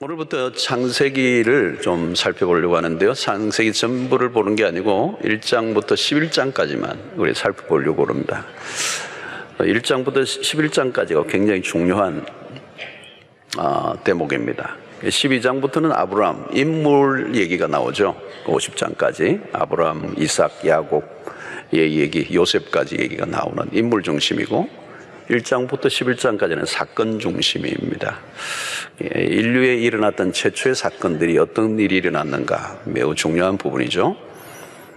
오늘부터 창세기를 좀 살펴보려고 하는데요. 창세기 전부를 보는 게 아니고 1장부터 11장까지만 우리 살펴보려고 합니다. 1장부터 11장까지가 굉장히 중요한 대목입니다. 12장부터는 아브라함 인물 얘기가 나오죠. 50장까지 아브라함, 이삭, 야곱의 얘기, 요셉까지 얘기가 나오는 인물 중심이고 1장부터 11장까지는 사건 중심입니다. 인류에 일어났던 최초의 사건들이 어떤 일이 일어났는가 매우 중요한 부분이죠.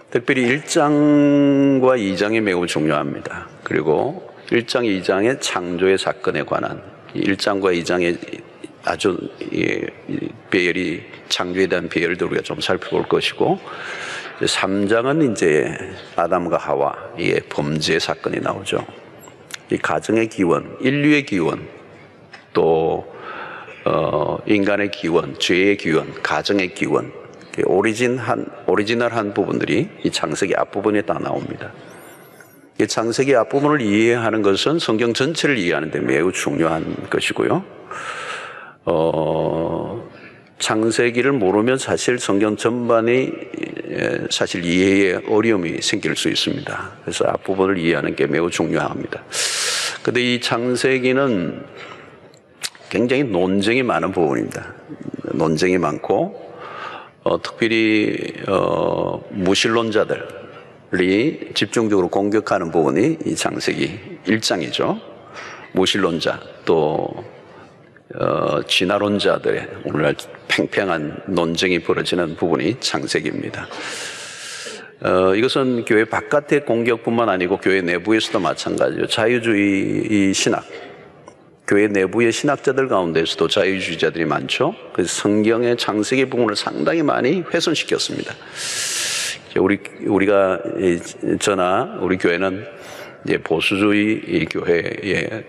특별히 1장과 2장이 매우 중요합니다. 그리고 1장, 2장의 창조의 사건에 관한 1장과 2장의 아주 배열이 창조에 대한 배열도 우리가 좀 살펴볼 것이고 3장은 이제 아담과 하와의 범죄 사건이 나오죠. 이 가정의 기원, 인류의 기원, 또 인간의 기원, 죄의 기원, 가정의 기원, 오리지널한 부분들이 이 창세기 앞부분에 다 나옵니다. 이 창세기 앞부분을 이해하는 것은 성경 전체를 이해하는 데 매우 중요한 것이고요. 창세기를 모르면 사실 성경 전반이 사실 이해에 어려움이 생길 수 있습니다. 그래서 앞부분을 이해하는 게 매우 중요합니다. 그런데 이 창세기는 굉장히 논쟁이 많은 부분입니다. 논쟁이 많고 특별히 무신론자들이 집중적으로 공격하는 부분이 이 창세기 1장이죠. 무신론자 또 진화론자들의 오늘날 팽팽한 논쟁이 벌어지는 부분이 창세기입니다. 이것은 교회 바깥의 공격뿐만 아니고 교회 내부에서도 마찬가지죠. 자유주의 신학, 교회 내부의 신학자들 가운데서도 자유주의자들이 많죠. 그래서 성경의 창세기 부분을 상당히 많이 훼손시켰습니다. 우리가 우리 교회는 이제 보수주의 교회의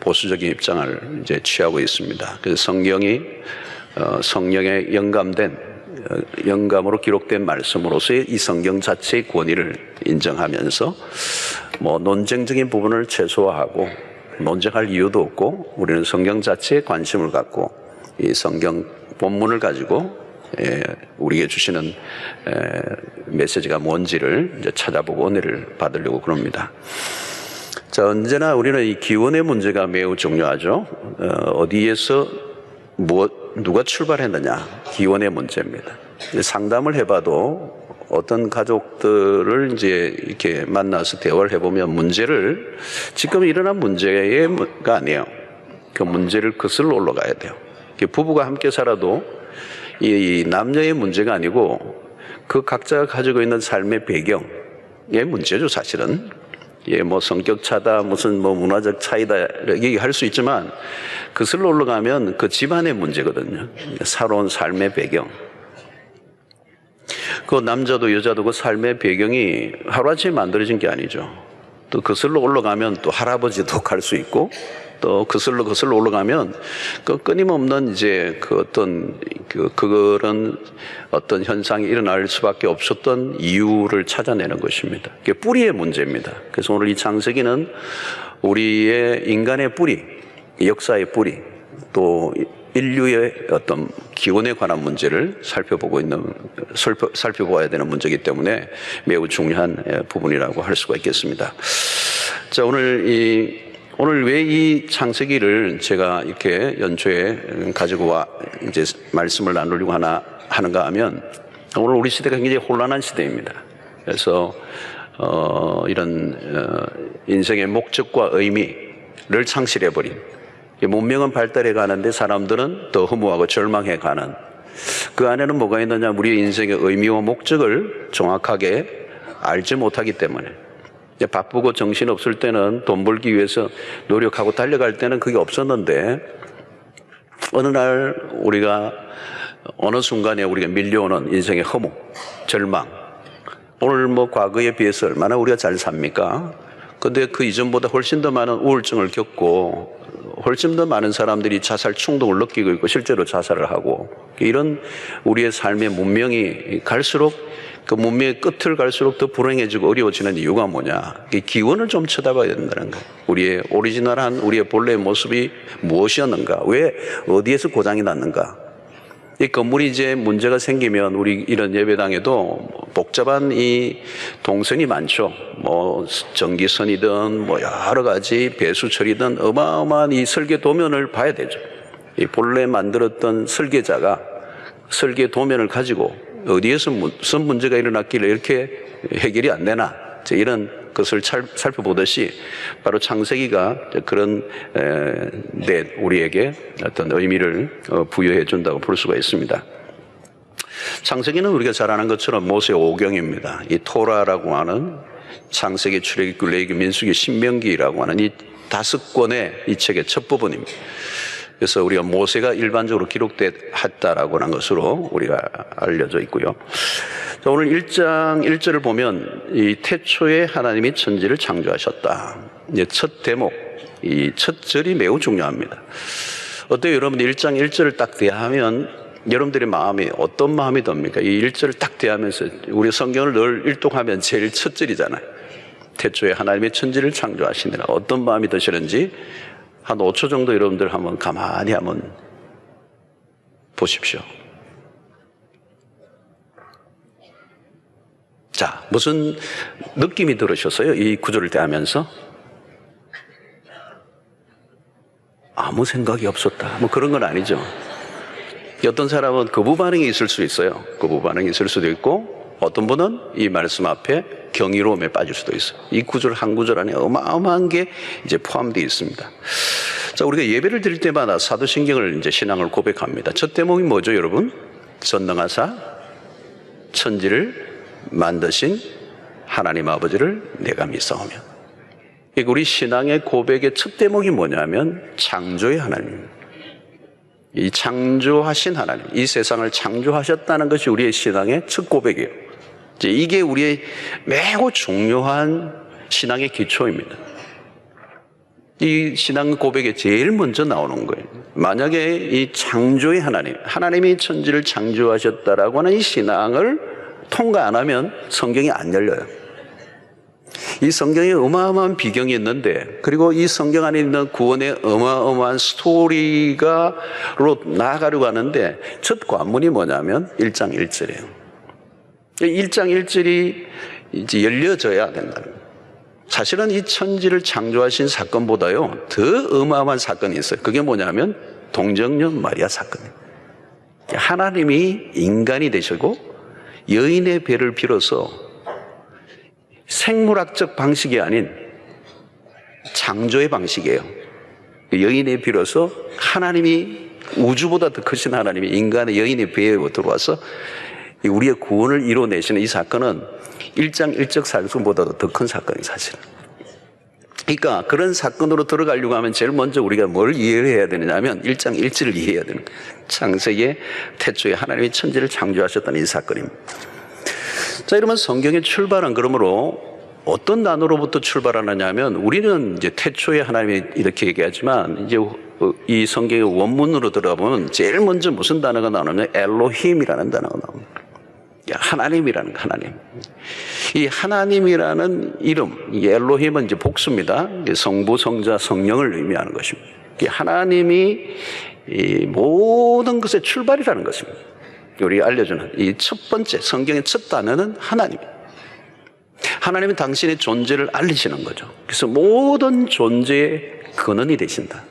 보수적인 입장을 이제 취하고 있습니다. 그래서 성령의 영감으로 기록된 말씀으로서의 이 성경 자체의 권위를 인정하면서 논쟁적인 부분을 최소화하고 논쟁할 이유도 없고 우리는 성경 자체에 관심을 갖고 이 성경 본문을 가지고 우리에게 주시는 메시지가 뭔지를 이제 찾아보고 은혜를 받으려고 그럽니다. 자, 언제나 우리는 이 기원의 문제가 매우 중요하죠. 어디에서 누가 출발했느냐, 기원의 문제입니다. 상담을 해봐도 어떤 가족들을 이제 이렇게 만나서 대화를 해보면 문제를 지금 일어난 문제가 아니에요. 그 문제를 거슬러 올라가야 돼요. 부부가 함께 살아도 이 남녀의 문제가 아니고 그 각자가 가지고 있는 삶의 배경의 문제죠, 사실은. 성격 차다, 무슨 문화적 차이다, 얘기할 수 있지만, 그슬로 올라가면 그 집안의 문제거든요. 살아온 삶의 배경. 그 남자도 여자도 그 삶의 배경이 하루아침에 만들어진 게 아니죠. 또 그슬로 올라가면 또 할아버지도 갈 수 있고, 또 그슬로 올라가면 그 끊임없는 이제 그런 어떤 현상이 일어날 수밖에 없었던 이유를 찾아내는 것입니다. 그게 뿌리의 문제입니다. 그래서 오늘 이 창세기는 우리의 인간의 뿌리, 역사의 뿌리, 또 인류의 어떤 기원에 관한 문제를 살펴보아야 되는 문제이기 때문에 매우 중요한 부분이라고 할 수가 있겠습니다. 자, 오늘 왜 이 창세기를 제가 이렇게 연초에 가지고 이제 말씀을 나누려고 하는가 하면 오늘 우리 시대가 굉장히 혼란한 시대입니다. 그래서 이런 인생의 목적과 의미를 상실해버린, 문명은 발달해 가는데 사람들은 더 허무하고 절망해 가는, 그 안에는 뭐가 있느냐, 우리의 인생의 의미와 목적을 정확하게 알지 못하기 때문에, 바쁘고 정신없을 때는 돈 벌기 위해서 노력하고 달려갈 때는 그게 없었는데 어느 날 어느 순간에 우리가 밀려오는 인생의 허무, 절망, 오늘 과거에 비해서 얼마나 우리가 잘 삽니까? 근데 그 이전보다 훨씬 더 많은 우울증을 겪고 훨씬 더 많은 사람들이 자살 충동을 느끼고 있고 실제로 자살을 하고, 이런 우리의 삶의 문명이 갈수록 그 문명의 끝을 갈수록 더 불행해지고 어려워지는 이유가 뭐냐? 이 기원을 좀 쳐다봐야 된다는 거예요. 우리의 오리지널한 우리의 본래의 모습이 무엇이었는가? 왜 어디에서 고장이 났는가? 이 건물이 이제 문제가 생기면 우리 이런 예배당에도 복잡한 이 동선이 많죠. 뭐 전기선이든 뭐 여러 가지 배수처리든 어마어마한 이 설계 도면을 봐야 되죠. 이 본래 만들었던 설계자가 설계 도면을 가지고 어디에서 무슨 문제가 일어났길래 이렇게 해결이 안 되나, 이런 것을 살펴보듯이 바로 창세기가 그런 우리에게 어떤 의미를 부여해 준다고 볼 수가 있습니다. 창세기는 우리가 잘 아는 것처럼 모세 오경입니다. 이 토라라고 하는 창세기, 출애굽기, 레위기, 민수기, 신명기라고 하는 이 5권의 이 책의 첫 부분입니다. 그래서 우리가 모세가 일반적으로 기록됐다라고 하는 것으로 우리가 알려져 있고요. 자, 오늘 1장 1절을 보면 이 태초에 하나님이 천지를 창조하셨다. 이제 첫 대목, 이 첫 절이 매우 중요합니다. 어때요? 여러분 1장 1절을 딱 대하면 여러분들의 마음이 어떤 마음이 듭니까? 이 1절을 딱 대하면서 우리 성경을 늘 일독하면 제일 첫 절이잖아요. 태초에 하나님이 천지를 창조하시니라. 어떤 마음이 드시는지 한 5초 정도 여러분들 한번 가만히 한번 보십시오. 자, 무슨 느낌이 들으셨어요? 이 구절을 대하면서? 아무 생각이 없었다. 뭐 그런 건 아니죠. 어떤 사람은 거부 반응이 있을 수 있어요. 거부 반응이 있을 수도 있고, 어떤 분은 이 말씀 앞에 경이로움에 빠질 수도 있어요. 이 구절 한 구절 안에 어마어마한 게 이제 포함되어 있습니다. 자, 우리가 예배를 드릴 때마다 사도신경을 이제 신앙을 고백합니다. 첫 대목이 뭐죠, 여러분? 전능하사 천지를 만드신 하나님 아버지를 내가 믿사오며. 우리 신앙의 고백의 첫 대목이 뭐냐면 창조의 하나님. 이 창조하신 하나님, 이 세상을 창조하셨다는 것이 우리의 신앙의 첫 고백이에요. 이게 우리의 매우 중요한 신앙의 기초입니다. 이 신앙 고백에 제일 먼저 나오는 거예요. 만약에 이 창조의 하나님, 하나님이 천지를 창조하셨다라고 하는 이 신앙을 통과 안 하면 성경이 안 열려요. 이 성경에 어마어마한 비경이 있는데, 그리고 이 성경 안에 있는 구원의 어마어마한 스토리가로 나아가려고 하는데 첫 관문이 뭐냐면 1장 1절이에요. 1장 1절이 이제 열려져야 된다는 거예요. 사실은 이 천지를 창조하신 사건보다요 더 어마어마한 사건이 있어요. 그게 뭐냐면 동정녀 마리아 사건이에요. 하나님이 인간이 되시고 여인의 배를 빌어서 생물학적 방식이 아닌 창조의 방식이에요. 여인의 빌어서 하나님이, 우주보다 더 크신 하나님이 인간의 여인의 배에 들어와서 우리의 구원을 이뤄내시는 이 사건은 1장 1절 사건보다도 더 큰 사건이 사실은. 그러니까 그런 사건으로 들어가려고 하면 제일 먼저 우리가 뭘 이해해야 되느냐면 1장 1절을 이해해야 되는 거예요. 창세기의 태초에 하나님이 천지를 창조하셨다는 이 사건입니다. 자, 이러면 성경의 출발은 그러므로 어떤 단어로부터 출발하느냐면, 우리는 이제 태초에 하나님이 이렇게 얘기하지만 이제 이 성경의 원문으로 들어가보면 제일 먼저 무슨 단어가 나오냐면 엘로힘이라는 단어가 나옵니다. 하나님이라는, 하나님. 이 하나님이라는 이름, 이 엘로힘은 이제 복수입니다. 성부, 성자, 성령을 의미하는 것입니다. 하나님이 이 모든 것의 출발이라는 것입니다. 우리가 알려주는 이 첫 번째 성경의 첫 단어는 하나님입니다. 하나님은 당신의 존재를 알리시는 거죠. 그래서 모든 존재의 근원이 되신다.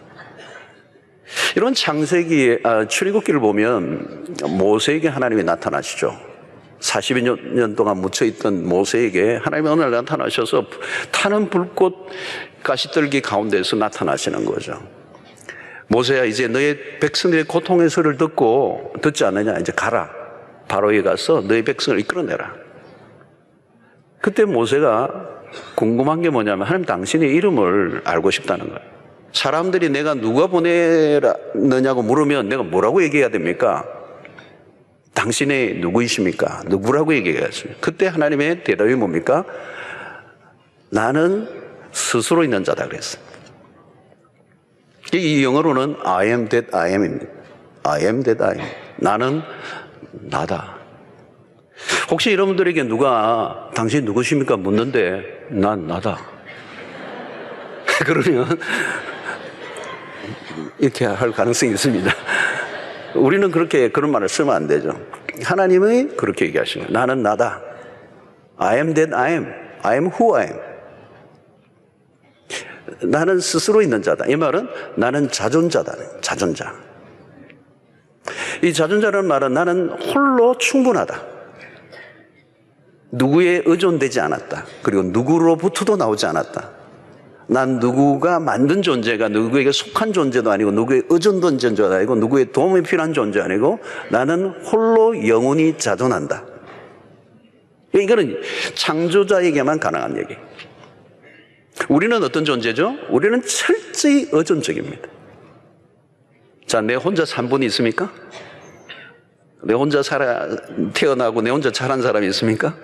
이런 창세기, 출애굽기를 보면 모세에게 하나님이 나타나시죠. 40여 년 동안 묻혀있던 모세에게 하나님이 어느 날 나타나셔서 타는 불꽃 가시떨기 가운데서 나타나시는 거죠. 모세야, 이제 너의 백성들의 고통의 소리를 듣지 않느냐? 이제 가라. 바로에 가서 너의 백성을 이끌어내라. 그때 모세가 궁금한 게 뭐냐면 하나님 당신의 이름을 알고 싶다는 거예요. 사람들이 내가 누가 보내느냐고 물으면 내가 뭐라고 얘기해야 됩니까? 당신의 누구이십니까? 누구라고 얘기해야죠. 그때 하나님의 대답이 뭡니까? 나는 스스로 있는 자다 그랬어요. 이 영어로는 I am that I am입니다. I am that I am. 나는 나다. 혹시 여러분들에게 누가 당신 누구십니까 묻는데 난 나다. 그러면 이렇게 할 가능성이 있습니다. 우리는 그런 말을 쓰면 안 되죠. 하나님이 그렇게 얘기하시는 거예요. 나는 나다. I am that I am. I am who I am. 나는 스스로 있는 자다. 이 말은 나는 자존자다. 자존자. 이 자존자라는 말은 나는 홀로 충분하다. 누구에 의존되지 않았다. 그리고 누구로부터도 나오지 않았다. 난 누구가 만든 존재가 누구에게 속한 존재도 아니고 누구의 의존된 존재도 아니고 누구의 도움이 필요한 존재 아니고 나는 홀로 영원히 자존한다. 이거는 창조자에게만 가능한 얘기. 우리는 어떤 존재죠? 우리는 철저히 의존적입니다. 자, 내 혼자 산 분이 있습니까? 내 혼자 태어나고 내 혼자 자란 사람이 있습니까?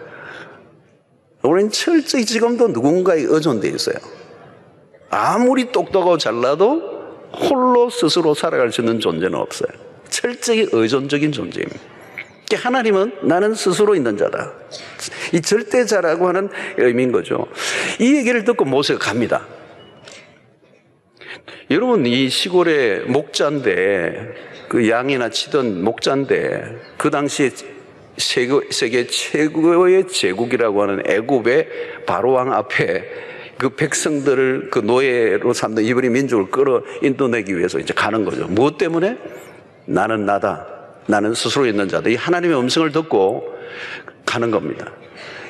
우리는 철저히 지금도 누군가에 의존되어 있어요. 아무리 똑똑하고 잘나도 홀로 스스로 살아갈 수 있는 존재는 없어요. 철저히 의존적인 존재입니다. 하나님은 나는 스스로 있는 자다. 이 절대자라고 하는 의미인 거죠. 이 얘기를 듣고 모세가 갑니다. 여러분, 이 시골의 목자인데, 그 양이나 치던 목자인데, 그 당시에 세계 최고의 제국이라고 하는 애굽의 바로왕 앞에 그 백성들을 그 노예로 삼는 이브리 민족을 끌어 인도내기 위해서 이제 가는 거죠. 무엇 때문에? 나는 나다. 나는 스스로 있는 자다. 이 하나님의 음성을 듣고 가는 겁니다.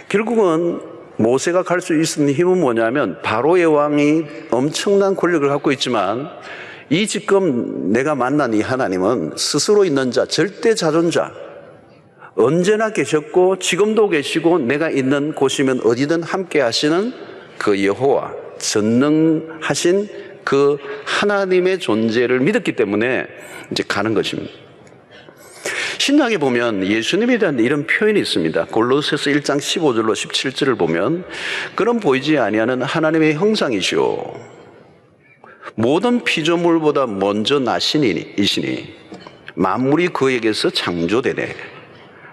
결국은 모세가 갈 수 있는 힘은 뭐냐면 바로의 왕이 엄청난 권력을 갖고 있지만 이 지금 내가 만난 이 하나님은 스스로 있는 자, 절대 자존자, 언제나 계셨고 지금도 계시고 내가 있는 곳이면 어디든 함께 하시는 그 여호와, 전능하신 그 하나님의 존재를 믿었기 때문에 이제 가는 것입니다. 신약에 보면 예수님에 대한 이런 표현이 있습니다. 골로새서 1장 15절로 17절을 보면 그런 보이지 아니하는 하나님의 형상이시오. 모든 피조물보다 먼저 나시니이시니 만물이 그에게서 창조되네.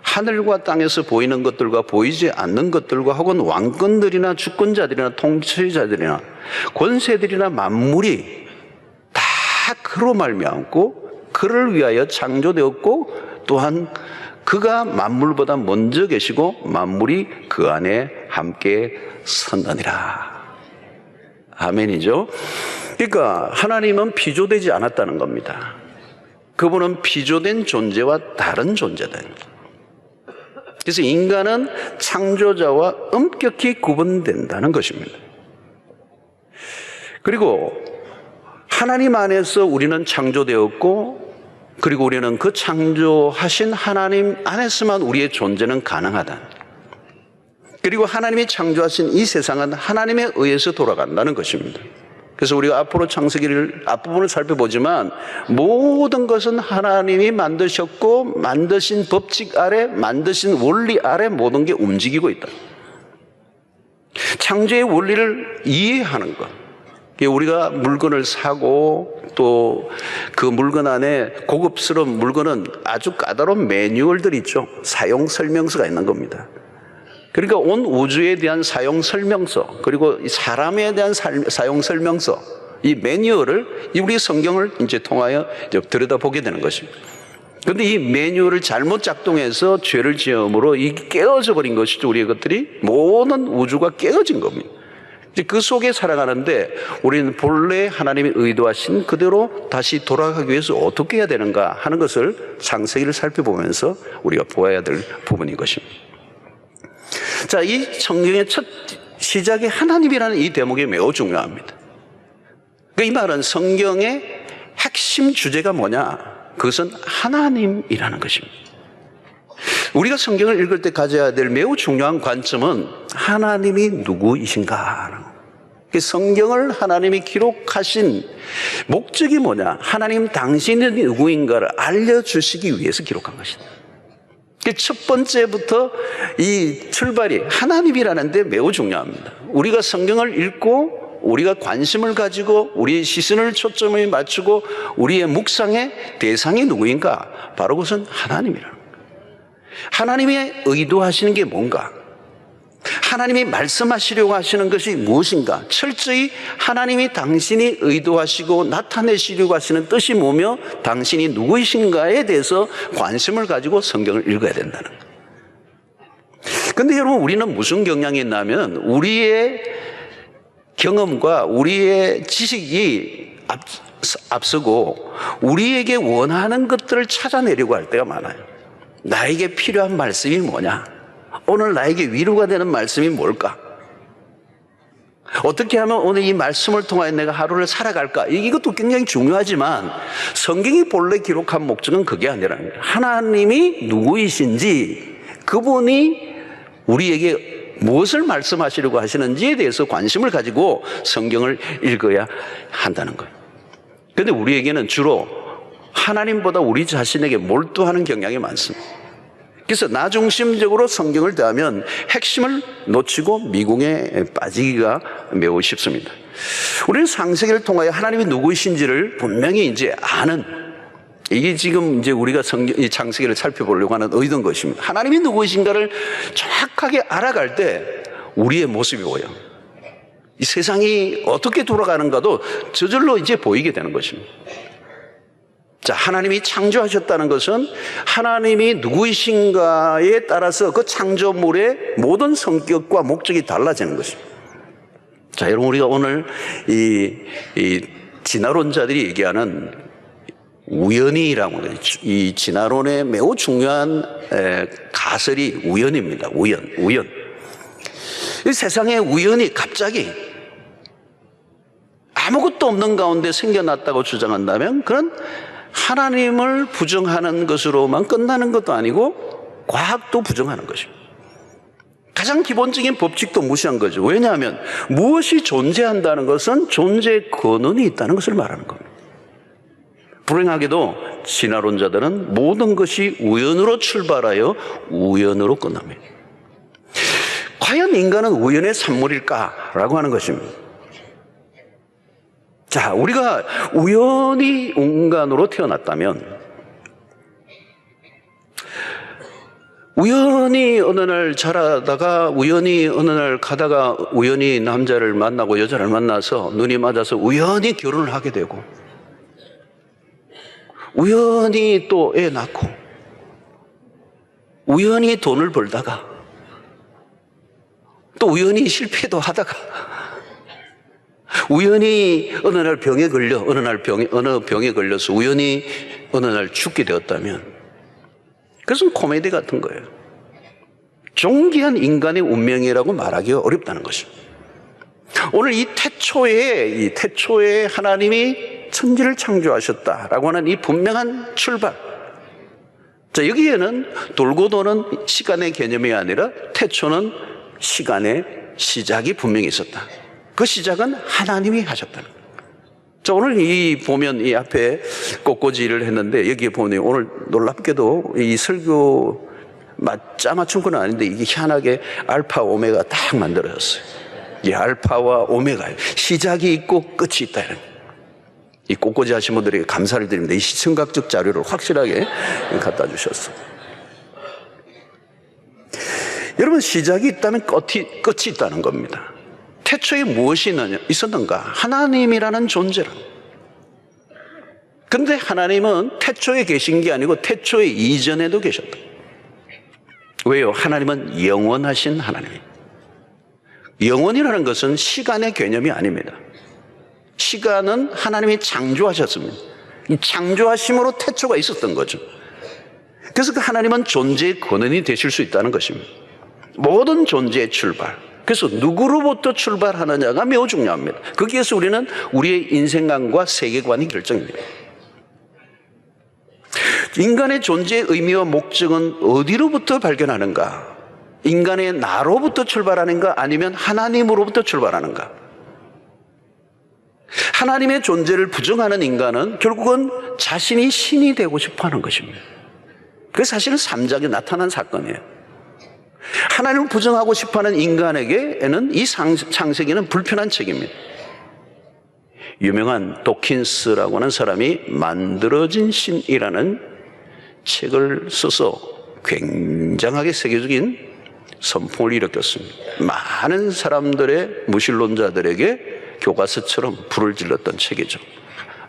하늘과 땅에서 보이는 것들과 보이지 않는 것들과 혹은 왕권들이나 주권자들이나 통치자들이나 권세들이나 만물이 다 그로 말미암고 그를 위하여 창조되었고 또한 그가 만물보다 먼저 계시고 만물이 그 안에 함께 선다니라. 아멘이죠. 그러니까 하나님은 비조되지 않았다는 겁니다. 그분은 비조된 존재와 다른 존재다. 그래서 인간은 창조자와 엄격히 구분된다는 것입니다. 그리고 하나님 안에서 우리는 창조되었고 그리고 우리는 그 창조하신 하나님 안에서만 우리의 존재는 가능하다. 그리고 하나님이 창조하신 이 세상은 하나님에 의해서 돌아간다는 것입니다. 그래서 우리가 앞으로 창세기를 앞부분을 살펴보지만 모든 것은 하나님이 만드셨고 만드신 법칙 아래, 만드신 원리 아래 모든 게 움직이고 있다. 창조의 원리를 이해하는 것. 우리가 물건을 사고 또 그 물건 안에 고급스러운 물건은 아주 까다로운 매뉴얼들이 있죠. 사용 설명서가 있는 겁니다. 그러니까 온 우주에 대한 사용 설명서, 그리고 사람에 대한 사용 설명서, 이 매뉴얼을 우리 성경을 이제 통하여 들여다보게 되는 것입니다. 그런데 이 매뉴얼을 잘못 작동해서 죄를 지음으로 이게 깨어져 버린 것이죠. 우리의 것들이 모든 우주가 깨어진 겁니다. 이제 그 속에 살아가는데 우리는 본래 하나님이 의도하신 그대로 다시 돌아가기 위해서 어떻게 해야 되는가 하는 것을 창세기를 살펴보면서 우리가 보아야 될 부분인 것입니다. 자, 이 성경의 첫 시작이 하나님이라는 이 대목이 매우 중요합니다. 그러니까 이 말은 성경의 핵심 주제가 뭐냐? 그것은 하나님이라는 것입니다. 우리가 성경을 읽을 때 가져야 될 매우 중요한 관점은 하나님이 누구이신가? 성경을 하나님이 기록하신 목적이 뭐냐? 하나님 당신이 누구인가를 알려주시기 위해서 기록한 것이다. 첫 번째부터 이 출발이 하나님이라는 데 매우 중요합니다. 우리가 성경을 읽고 우리가 관심을 가지고 우리의 시선을 초점에 맞추고 우리의 묵상의 대상이 누구인가? 바로 그것은 하나님이라는 거예요. 하나님의 의도하시는 게 뭔가? 하나님이 말씀하시려고 하시는 것이 무엇인가? 철저히 하나님이 당신이 의도하시고 나타내시려고 하시는 뜻이 뭐며 당신이 누구이신가에 대해서 관심을 가지고 성경을 읽어야 된다는 거예요. 그런데 여러분, 우리는 무슨 경향이 있냐면 우리의 경험과 우리의 지식이 앞서고 우리에게 원하는 것들을 찾아내려고 할 때가 많아요. 나에게 필요한 말씀이 뭐냐? 오늘 나에게 위로가 되는 말씀이 뭘까? 어떻게 하면 오늘 이 말씀을 통하여 내가 하루를 살아갈까? 이것도 굉장히 중요하지만 성경이 본래 기록한 목적은 그게 아니라는 거예요. 하나님이 누구이신지, 그분이 우리에게 무엇을 말씀하시려고 하시는지에 대해서 관심을 가지고 성경을 읽어야 한다는 거예요. 그런데 우리에게는 주로 하나님보다 우리 자신에게 몰두하는 경향이 많습니다. 그래서 나 중심적으로 성경을 대하면 핵심을 놓치고 미궁에 빠지기가 매우 쉽습니다. 우리는 창세기를 통하여 하나님이 누구이신지를 분명히 이제 아는, 이게 지금 이제 우리가 이 창세기를 살펴보려고 하는 의도인 것입니다. 하나님이 누구이신가를 정확하게 알아갈 때 우리의 모습이 보여. 이 세상이 어떻게 돌아가는가도 저절로 이제 보이게 되는 것입니다. 자, 하나님이 창조하셨다는 것은 하나님이 누구이신가에 따라서 그 창조물의 모든 성격과 목적이 달라지는 것입니다. 자, 여러분, 우리가 오늘 이 진화론자들이 얘기하는 우연이라고 해요. 이 진화론의 매우 중요한 가설이 우연입니다. 우연. 이 세상에 우연이 갑자기 아무것도 없는 가운데 생겨났다고 주장한다면 그런 하나님을 부정하는 것으로만 끝나는 것도 아니고 과학도 부정하는 것입니다. 가장 기본적인 법칙도 무시한 거죠. 왜냐하면 무엇이 존재한다는 것은 존재의 근원이 있다는 것을 말하는 겁니다. 불행하게도 진화론자들은 모든 것이 우연으로 출발하여 우연으로 끝납니다. 과연 인간은 우연의 산물일까라고 하는 것입니다. 자, 우리가 우연히 인간으로 태어났다면 우연히 어느 날 자라다가 우연히 어느 날 가다가 우연히 남자를 만나고 여자를 만나서 눈이 맞아서 우연히 결혼을 하게 되고 우연히 또 애 낳고 우연히 돈을 벌다가 또 우연히 실패도 하다가 우연히 어느 날 병에 걸려 어느 병에 걸려서 우연히 어느 날 죽게 되었다면 그것은 코미디 같은 거예요. 존귀한 인간의 운명이라고 말하기가 어렵다는 것입니다. 오늘 이 태초에 하나님이 천지를 창조하셨다라고 하는 이 분명한 출발. 자, 여기에는 돌고 도는 시간의 개념이 아니라 태초는 시간의 시작이 분명히 있었다. 그 시작은 하나님이 하셨다는 거예요. 자, 오늘 보면 이 앞에 꽃꽂이를 했는데 여기에 보면 오늘 놀랍게도 이 설교 짜맞춘 건 아닌데 이게 희한하게 알파 오메가 딱 만들어졌어요. 이 알파와 오메가예요. 시작이 있고 끝이 있다. 이 꽃꽂이 하신 분들에게 감사를 드립니다. 이 시청각적 자료를 확실하게 갖다 주셨어요. 여러분, 시작이 있다면 끝이 있다는 겁니다. 태초에 무엇이 있었는가? 하나님이라는 존재라. 그런데 하나님은 태초에 계신 게 아니고 태초에 이전에도 계셨다. 왜요? 하나님은 영원하신 하나님이에요. 영원이라는 것은 시간의 개념이 아닙니다. 시간은 하나님이 창조하셨습니다. 이 창조하심으로 태초가 있었던 거죠. 그래서 그 하나님은 존재의 근원이 되실 수 있다는 것입니다. 모든 존재의 출발. 그래서 누구로부터 출발하느냐가 매우 중요합니다. 거기에서 우리는 우리의 인생관과 세계관이 결정됩니다. 인간의 존재의 의미와 목적은 어디로부터 발견하는가? 인간의 나로부터 출발하는가? 아니면 하나님으로부터 출발하는가? 하나님의 존재를 부정하는 인간은 결국은 자신이 신이 되고 싶어하는 것입니다. 그게 사실은 3장에 나타난 사건이에요. 하나님을 부정하고 싶어하는 인간에게는 이 창세기는 불편한 책입니다. 유명한 도킨스라고 하는 사람이 만들어진 신이라는 책을 써서 굉장하게 세계적인 선풍을 일으켰습니다. 많은 사람들의 무신론자들에게 교과서처럼 불을 질렀던 책이죠.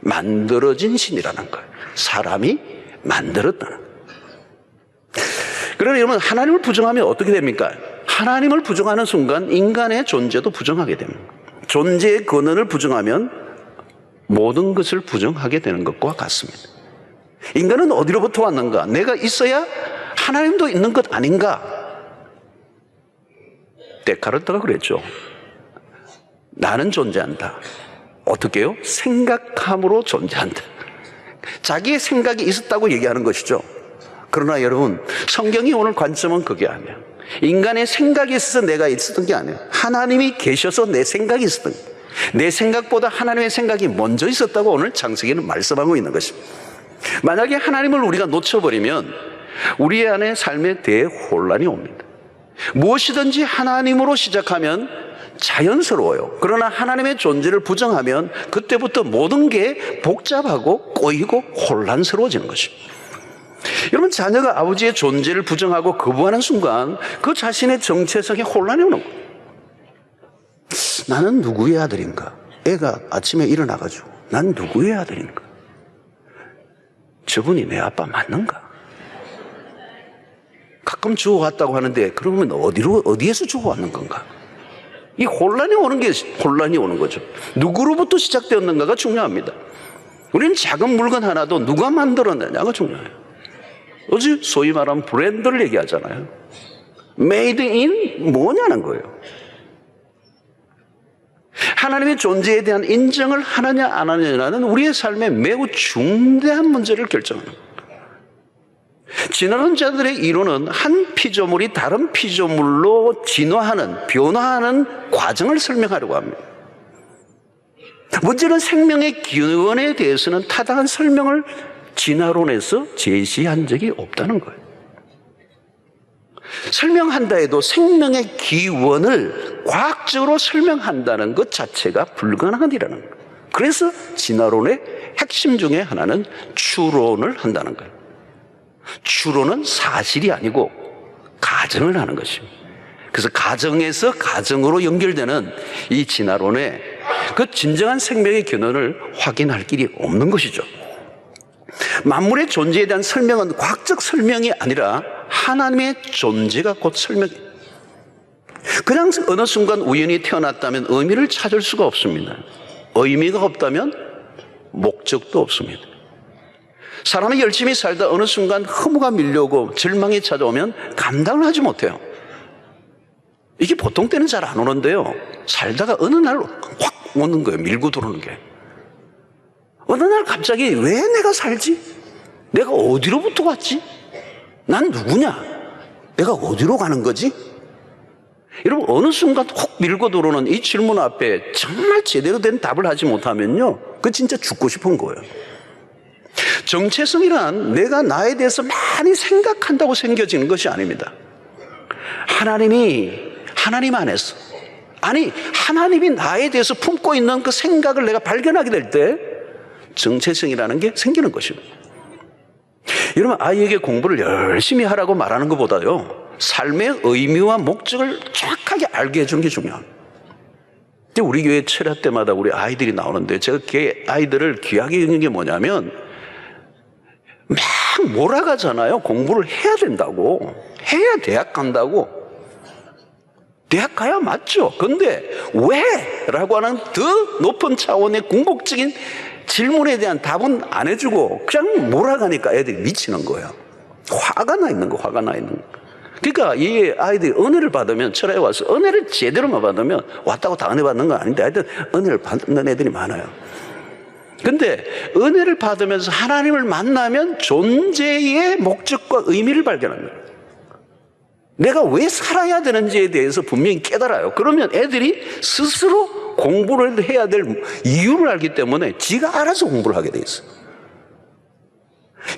만들어진 신이라는 거예요. 사람이 만들었다는 거예요. 그러나 여러분, 하나님을 부정하면 어떻게 됩니까? 하나님을 부정하는 순간 인간의 존재도 부정하게 됩니다. 존재의 근원을 부정하면 모든 것을 부정하게 되는 것과 같습니다. 인간은 어디로부터 왔는가? 내가 있어야 하나님도 있는 것 아닌가? 데카르트가 그랬죠. 나는 존재한다. 어떻게 해요? 생각함으로 존재한다. 자기의 생각이 있었다고 얘기하는 것이죠. 그러나 여러분, 성경이 오늘 관점은 그게 아니에요. 인간의 생각이 있어서 내가 있었던 게 아니에요. 하나님이 계셔서 내 생각이 있었던 거예요. 내 생각보다 하나님의 생각이 먼저 있었다고 오늘 창세기는 말씀하고 있는 것입니다. 만약에 하나님을 우리가 놓쳐버리면 우리 안에 삶에 대해 혼란이 옵니다. 무엇이든지 하나님으로 시작하면 자연스러워요. 그러나 하나님의 존재를 부정하면 그때부터 모든 게 복잡하고 꼬이고 혼란스러워지는 것입니다. 여러분, 자녀가 아버지의 존재를 부정하고 거부하는 순간 그 자신의 정체성에 혼란이 오는 거예요. 나는 누구의 아들인가? 애가 아침에 일어나가지고 난 누구의 아들인가? 저분이 내 아빠 맞는가? 가끔 주워왔다고 하는데 그러면 어디에서 주워왔는 건가? 이 혼란이 오는 거죠. 누구로부터 시작되었는가가 중요합니다. 우리는 작은 물건 하나도 누가 만들어내냐가 중요해요. 어제 소위 말하면 브랜드를 얘기하잖아요. Made in 뭐냐는 거예요. 하나님의 존재에 대한 인정을 하느냐 안 하느냐는 우리의 삶에 매우 중대한 문제를 결정하는 거예요. 진화론자들의 이론은 한 피조물이 다른 피조물로 진화하는, 변화하는 과정을 설명하려고 합니다. 문제는 생명의 기원에 대해서는 타당한 설명을 진화론에서 제시한 적이 없다는 거예요. 설명한다 해도 생명의 기원을 과학적으로 설명한다는 것 자체가 불가능한 일이라는 거예요. 그래서 진화론의 핵심 중에 하나는 추론을 한다는 거예요. 추론은 사실이 아니고 가정을 하는 것입니다. 그래서 가정에서 가정으로 연결되는 이 진화론의 그 진정한 생명의 근원을 확인할 길이 없는 것이죠. 만물의 존재에 대한 설명은 과학적 설명이 아니라 하나님의 존재가 곧 설명이에요. 그냥 어느 순간 우연히 태어났다면 의미를 찾을 수가 없습니다. 의미가 없다면 목적도 없습니다. 사람이 열심히 살다 어느 순간 허무가 밀려오고 절망이 찾아오면 감당을 하지 못해요. 이게 보통 때는 잘 안 오는데요, 살다가 어느 날 확 오는 거예요. 밀고 들어오는 게. 어느 날 갑자기 왜 내가 살지? 내가 어디로부터 왔지? 난 누구냐? 내가 어디로 가는 거지? 여러분, 어느 순간 훅 밀고 들어오는 이 질문 앞에 정말 제대로 된 답을 하지 못하면요, 그거 진짜 죽고 싶은 거예요. 정체성이란 내가 나에 대해서 많이 생각한다고 생겨지는 것이 아닙니다. 하나님 안에서, 하나님이 나에 대해서 품고 있는 그 생각을 내가 발견하게 될 때 정체성이라는 게 생기는 것입니다. 여러분, 아이에게 공부를 열심히 하라고 말하는 것보다요, 삶의 의미와 목적을 정확하게 알게 해주는 게 중요합니다. 우리 교회 철야 때마다 우리 아이들이 나오는데 제가 아이들을 귀하게 여기는 게 뭐냐면 막 몰아가잖아요. 공부를 해야 된다고. 해야 대학 간다고. 대학 가야 맞죠. 근데 왜? 라고 하는 더 높은 차원의 궁극적인 질문에 대한 답은 안 해주고 그냥 몰아가니까 애들이 미치는 거예요. 화가 나 있는 거. 그러니까 이 아이들이 은혜를 받으면, 철야에 와서 은혜를 제대로만 받으면, 왔다고 다 은혜 받는 건 아닌데 하여튼 은혜를 받는 애들이 많아요. 근데 은혜를 받으면서 하나님을 만나면 존재의 목적과 의미를 발견합니다. 내가 왜 살아야 되는지에 대해서 분명히 깨달아요. 그러면 애들이 스스로 공부를 해야 될 이유를 알기 때문에 지가 알아서 공부를 하게 돼 있어요.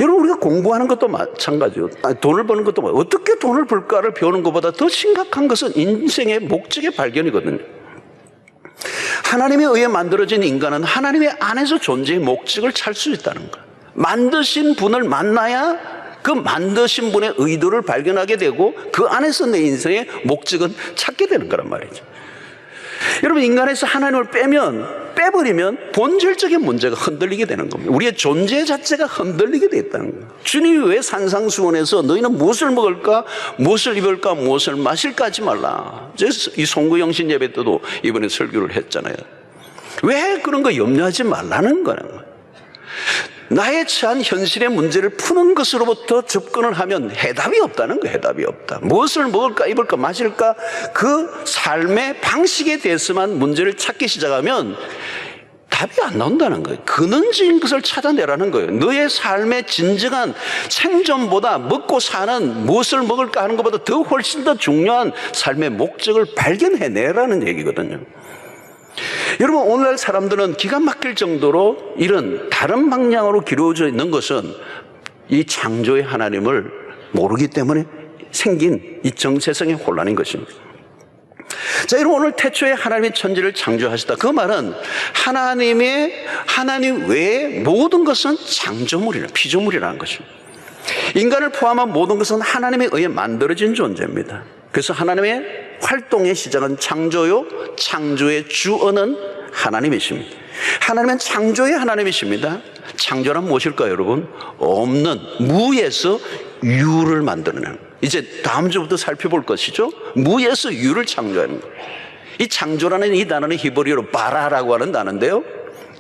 여러분, 우리가 공부하는 것도 마찬가지예요. 돈을 버는 것도 어떻게 돈을 벌까를 배우는 것보다 더 심각한 것은 인생의 목적의 발견이거든요. 하나님에 의해 만들어진 인간은 하나님의 안에서 존재의 목적을 찾을 수 있다는 거예요. 만드신 분을 만나야 그 만드신 분의 의도를 발견하게 되고 그 안에서 내 인생의 목적은 찾게 되는 거란 말이죠. 여러분, 인간에서 하나님을 빼버리면 본질적인 문제가 흔들리게 되는 겁니다. 우리의 존재 자체가 흔들리게 돼 있다는 거예요. 주님이 왜 산상수훈에서 너희는 무엇을 먹을까, 무엇을 입을까, 무엇을 마실까 하지 말라. 이 송구영신 예배 때도 이번에 설교를 했잖아요. 왜 그런 거 염려하지 말라는 거예요. 나의 처한 현실의 문제를 푸는 것으로부터 접근을 하면 해답이 없다는 거예요. 해답이 없다. 무엇을 먹을까, 입을까, 마실까, 그 삶의 방식에 대해서만 문제를 찾기 시작하면 답이 안 나온다는 거예요. 근원적인 것을 찾아내라는 거예요. 너의 삶의 진정한 생존보다 먹고 사는, 무엇을 먹을까 하는 것보다 더 훨씬 더 중요한 삶의 목적을 발견해내라는 얘기거든요. 여러분, 오늘날 사람들은 기가 막힐 정도로 이런 다른 방향으로 기울어져 있는 것은 이 창조의 하나님을 모르기 때문에 생긴 이 정체성의 혼란인 것입니다. 자, 여러분, 오늘 태초에 하나님의 천지를 창조하시다. 그 말은 하나님 외에 모든 것은 창조물이라, 피조물이라는 것입니다. 인간을 포함한 모든 것은 하나님에 의해 만들어진 존재입니다. 그래서 하나님의 활동의 시작은 창조요, 창조의 주어는 하나님이십니다. 하나님은 창조의 하나님이십니다. 창조란 무엇일까요, 여러분? 없는 무에서 유를 만드는, 이제 다음 주부터 살펴볼 것이죠. 무에서 유를 창조하는 것. 이 창조라는 이 단어는 히브리어로 바라라고 하는 단어인데요,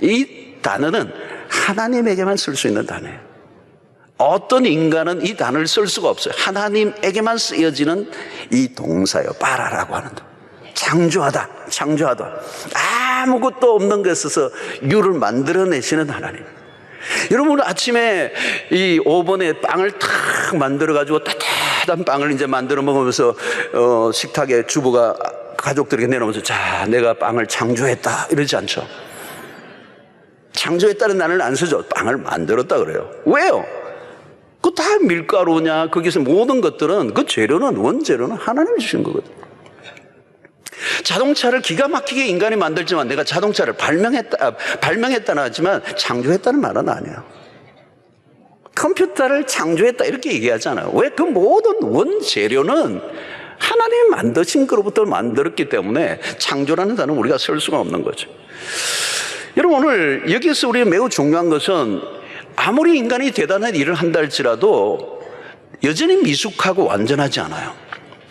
이 단어는 하나님에게만 쓸 수 있는 단어예요. 어떤 인간은 이 단어를 쓸 수가 없어요. 하나님에게만 쓰여지는 이 동사예요. 바라라고 하는 거. 창조하다. 아무것도 없는 것에서 유를 만들어내시는 하나님. 여러분, 아침에 이 오븐에 빵을 탁 만들어가지고 따뜻한 빵을 이제 만들어 먹으면서 식탁에 주부가 가족들에게 내놓으면서, 자, 내가 빵을 창조했다 이러지 않죠. 창조했다는 단어를 안 쓰죠. 빵을 만들었다 그래요. 왜요? 그 다 밀가루냐, 거기서 모든 것들은 그 재료는, 원재료는 하나님이 주신 거거든요. 자동차를 기가 막히게 인간이 만들지만 내가 자동차를 발명했다는 하지만 창조했다는 말은 아니에요. 컴퓨터를 창조했다 이렇게 얘기하잖아요. 왜? 그 모든 원재료는 하나님이 만드신 것로부터 만들었기 때문에 창조라는 단어는 우리가 쓸 수가 없는 거죠. 여러분, 오늘 여기서 우리가 매우 중요한 것은 아무리 인간이 대단한 일을 한다 할지라도 여전히 미숙하고 완전하지 않아요.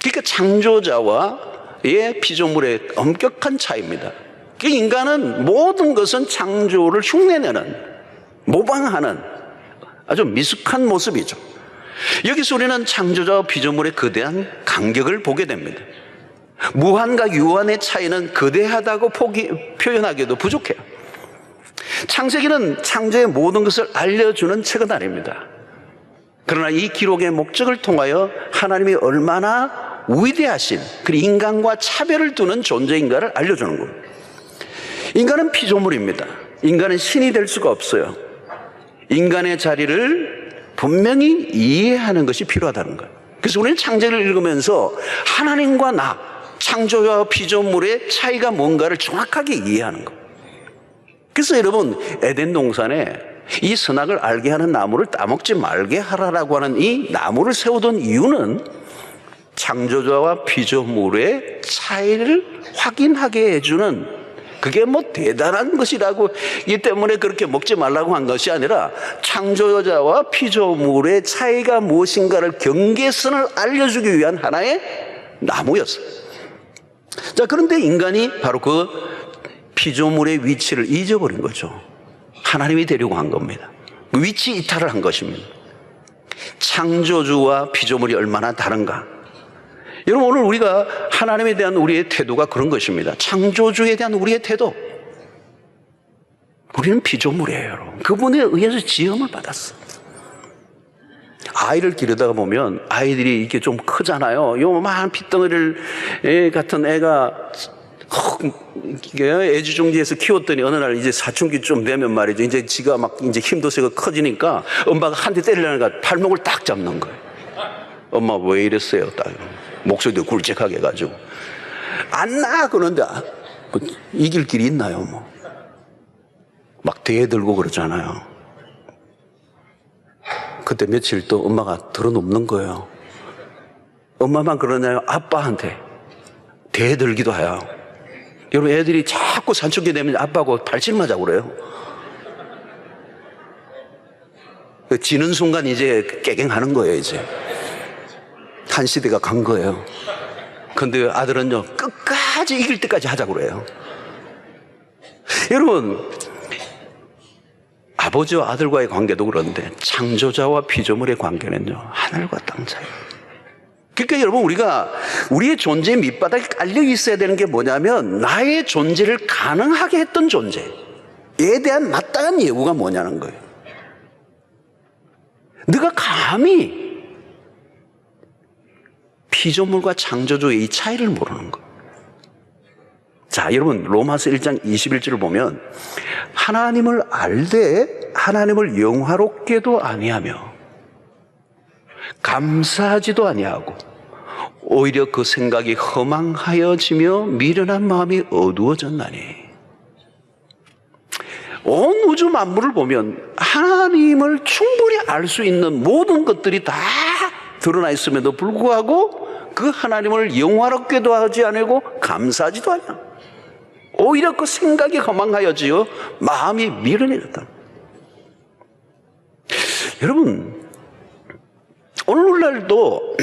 그러니까 창조자와의 피조물의 엄격한 차이입니다. 그 인간은 모든 것은 창조를 흉내내는, 모방하는 아주 미숙한 모습이죠. 여기서 우리는 창조자와 피조물의 거대한 간격을 보게 됩니다. 무한과 유한의 차이는 거대하다고 표현하기에도 부족해요. 창세기는 창조의 모든 것을 알려주는 책은 아닙니다. 그러나 이 기록의 목적을 통하여 하나님이 얼마나 위대하신, 그리고 인간과 차별을 두는 존재인가를 알려주는 겁니다. 인간은 피조물입니다. 인간은 신이 될 수가 없어요. 인간의 자리를 분명히 이해하는 것이 필요하다는 거예요. 그래서 우리는 창세기를 읽으면서 하나님과 나, 창조와 피조물의 차이가 뭔가를 정확하게 이해하는 거예요. 그래서 여러분, 에덴 동산에 이 선악을 알게 하는 나무를 따먹지 말게 하라라고 하는 이 나무를 세우던 이유는 창조자와 피조물의 차이를 확인하게 해주는, 그게 뭐 대단한 것이라고 이 때문에 그렇게 먹지 말라고 한 것이 아니라 창조자와 피조물의 차이가 무엇인가를 경계선을 알려주기 위한 하나의 나무였어요. 자, 그런데 인간이 바로 그 피조물의 위치를 잊어버린 거죠. 하나님이 되려고 한 겁니다. 위치 이탈을 한 것입니다. 창조주와 피조물이 얼마나 다른가. 여러분, 오늘 우리가 하나님에 대한 우리의 태도가 그런 것입니다. 창조주에 대한 우리의 태도. 우리는 피조물이에요, 여러분. 그분에 의해서 지음을 받았어. 아이를 기르다가 보면 아이들이 이렇게 좀 크잖아요. 요만한 핏덩어리를 같은 애가 애지중지해서 키웠더니 어느 날 이제 사춘기 좀 되면 말이죠. 이제 지가 막 이제 힘도 세고 커지니까 엄마가 한 대 때리려니까 팔목을 딱 잡는 거예요. 엄마 왜 이랬어요? 딱 목소리도 굵직하게 해가지고 안 나 그러는데 뭐 이길 길이 있나요? 뭐. 막 대들고 그러잖아요. 그때 며칠 또 엄마가 들어눕는 거예요. 엄마만 그러나요? 아빠한테 대들기도 해요. 여러분, 애들이 자꾸 산책기 되면 아빠하고 발질 맞자고 그래요. 지는 순간 이제 깨갱하는 거예요. 이제 한 시대가 간 거예요. 근데 아들은요, 끝까지 이길 때까지 하자고 그래요. 여러분, 아버지와 아들과의 관계도 그런데 창조자와 피조물의 관계는요, 하늘과 땅 차이. 그러니까 여러분, 우리가 우리의 존재의 밑바닥에 깔려 있어야 되는 게 뭐냐면, 나의 존재를 가능하게 했던 존재에 대한 마땅한 예우가 뭐냐는 거예요. 네가 감히 피조물과 창조주의 이 차이를 모르는 거예요. 자, 여러분, 로마서 1장 21절을 보면 하나님을 알되 하나님을 영화롭게도 아니하며 감사하지도 아니하고 오히려 그 생각이 허망하여지며 미련한 마음이 어두워졌나니. 온 우주 만물을 보면 하나님을 충분히 알 수 있는 모든 것들이 다 드러나 있음에도 불구하고 그 하나님을 영화롭게도 하지 않고 감사하지도 않아. 오히려 그 생각이 허망하여지어 마음이 미련해졌다. 여러분, 오늘날도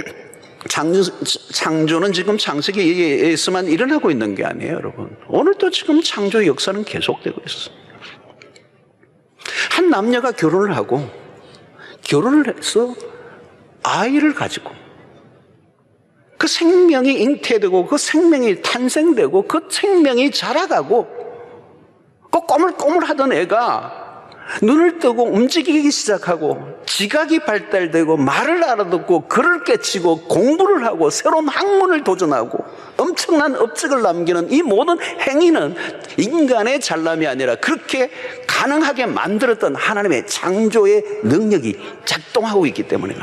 창조는 지금 창세기에서만 일어나고 있는 게 아니에요, 여러분. 오늘도 지금 창조의 역사는 계속되고 있어요. 한 남녀가 결혼을 하고 결혼을 해서 아이를 가지고 그 생명이 잉태되고 그 생명이 탄생되고 그 생명이 자라가고 그 꼬물꼬물하던 애가 눈을 뜨고 움직이기 시작하고 지각이 발달되고 말을 알아듣고 글을 깨치고 공부를 하고 새로운 학문을 도전하고 엄청난 업적을 남기는 이 모든 행위는 인간의 잘남이 아니라 그렇게 가능하게 만들었던 하나님의 창조의 능력이 작동하고 있기 때문에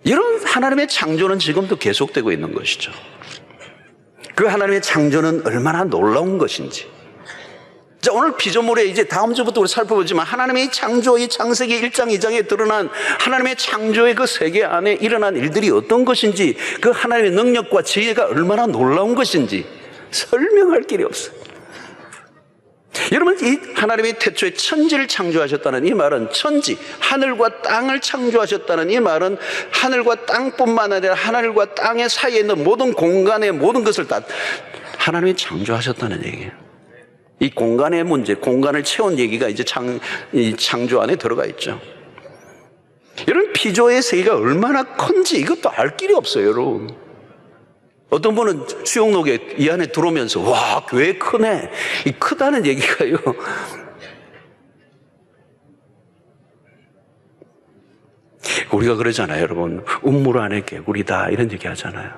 이런 하나님의 창조는 지금도 계속되고 있는 것이죠. 그 하나님의 창조는 얼마나 놀라운 것인지. 자, 오늘 피조물에 이제 다음 주부터 우리 살펴보지만 하나님의 창조, 이 창세기 1장, 2장에 드러난 하나님의 창조의 그 세계 안에 일어난 일들이 어떤 것인지, 그 하나님의 능력과 지혜가 얼마나 놀라운 것인지 설명할 길이 없어요. 여러분, 이 하나님이 태초에 천지를 창조하셨다는 이 말은 천지, 하늘과 땅을 창조하셨다는 이 말은 하늘과 땅뿐만 아니라 하늘과 땅의 사이에 있는 모든 공간의 모든 것을 다 하나님이 창조하셨다는 얘기예요. 이 공간의 문제, 공간을 채운 얘기가 이제 이 창조 안에 들어가 있죠. 여러분, 피조의 세계가 얼마나 큰지 이것도 알 길이 없어요, 여러분. 어떤 분은 수영록에 이 안에 들어오면서 와, 교회 크네. 이 크다는 얘기가요. 우리가 그러잖아요, 여러분. 우물 안에 개구리다 이런 얘기 하잖아요.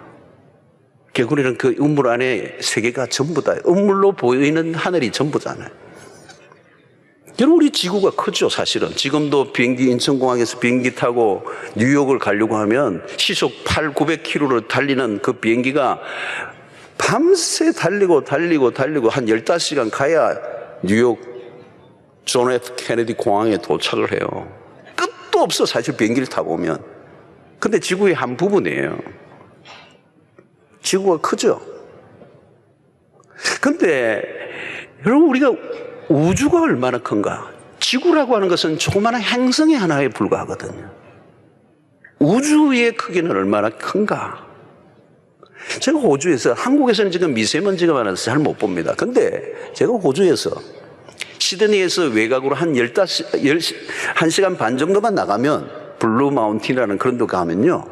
개구리는 그 우물 안에 세계가 전부다. 우물로 보이는 하늘이 전부잖아요. 여러분, 우리 지구가 크죠, 사실은. 지금도 비행기, 인천공항에서 비행기 타고 뉴욕을 가려고 하면 시속 900km로 달리는 그 비행기가 밤새 달리고 한 15시간 가야 뉴욕 존 F 케네디 공항에 도착을 해요. 끝도 없어, 사실 비행기를 타보면. 근데 지구의 한 부분이에요. 지구가 크죠? 근데 여러분, 우리가 우주가 얼마나 큰가? 지구라고 하는 것은 조그마한 행성의 하나에 불과하거든요. 우주의 크기는 얼마나 큰가? 제가 호주에서, 한국에서는 지금 미세먼지가 많아서 잘 못 봅니다. 근데 제가 호주에서 시드니에서 외곽으로 한 1시간 반 정도만 나가면 블루 마운틴이라는 그런 데 가면요,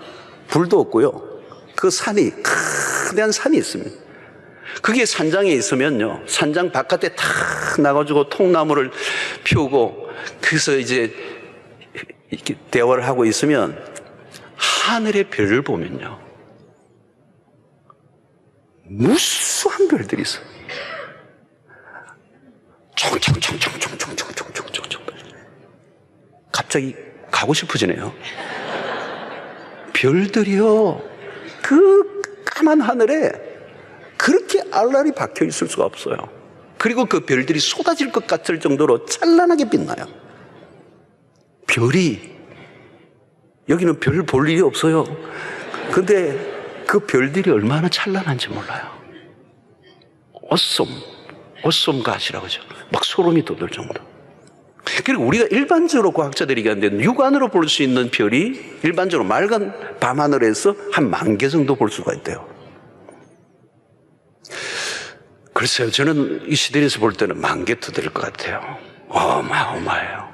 불도 없고요, 그 산이, 거대한 산이 있습니다. 그게 산장에 있으면요, 산장 바깥에 탁 나가지고 통나무를 피우고, 그래서 이제 이렇게 대화를 하고 있으면 하늘의 별을 보면요, 무수한 별들이 있어요. 총총총총총총총총총총. 갑자기 가고 싶어지네요. 별들이요, 그 까만 하늘에 그렇게 알알이 박혀 있을 수가 없어요. 그리고 그 별들이 쏟아질 것 같을 정도로 찬란하게 빛나요. 별이, 여기는 별 볼 일이 없어요. 근데 그 별들이 얼마나 찬란한지 몰라요. 어썸 가시라고 하죠. 막 소름이 돋을 정도. 그리고 우리가 일반적으로 과학자들이 얘기하는데 육안으로 볼 수 있는 별이 일반적으로 맑은 밤하늘에서 한 10,000개 정도 볼 수가 있대요. 글쎄요, 저는 이 시대에서 볼 때는 10,000개 더 될 것 같아요. 어마어마해요.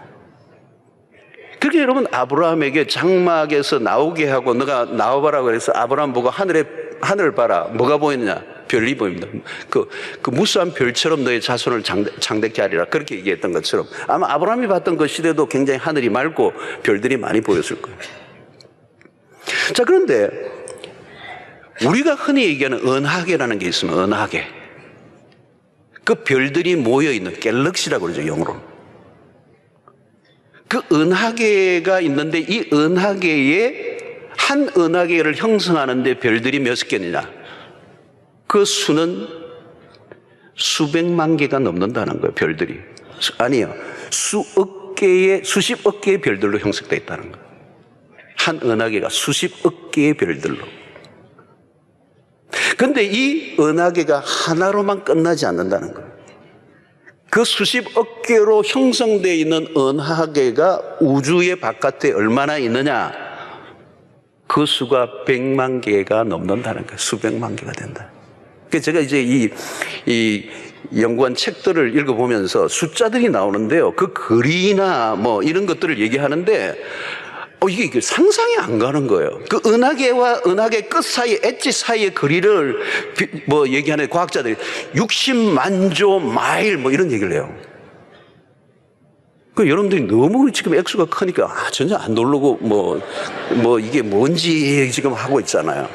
그렇게 여러분, 아브라함에게 장막에서 나오게 하고 너가 나와봐라 그래서 아브라함 보고 하늘을 봐라. 뭐가 보이느냐? 별이 보입니다. 그 무수한 별처럼 너의 자손을 창대케 하리라. 그렇게 얘기했던 것처럼 아마 아브라함이 봤던 그 시대도 굉장히 하늘이 맑고 별들이 많이 보였을 거예요. 자, 그런데 우리가 흔히 얘기하는 은하계라는 게 있으면 은하계. 그 별들이 모여있는 갤럭시라고 그러죠, 영어로. 그 은하계가 있는데 이 은하계에 한 은하계를 형성하는데 별들이 몇 개느냐? 그 수는 수백만 개가 넘는다는 거예요, 별들이. 아니요, 수십억 개의 별들로 형성되어 있다는 거예요. 한 은하계가 수십억 개의 별들로. 그런데 이 은하계가 하나로만 끝나지 않는다는 거예요. 그 수십억 개로 형성되어 있는 은하계가 우주의 바깥에 얼마나 있느냐? 그 수가 100만 개가 넘는다는 거예요. 수백만 개가 된다. 그래서 제가 이제 이 연구한 책들을 읽어보면서 숫자들이 나오는데요. 그 글이나 뭐 이런 것들을 얘기하는데 이게 상상이 안 가는 거예요. 그 은하계와 은하계 끝 사이, 엣지 사이의 거리를 뭐 얘기하는 과학자들이 60만 조 마일 뭐 이런 얘기를 해요. 그 여러분들이 너무 지금 액수가 크니까 전혀 안 놀라고 뭐 이게 뭔지 지금 하고 있잖아요.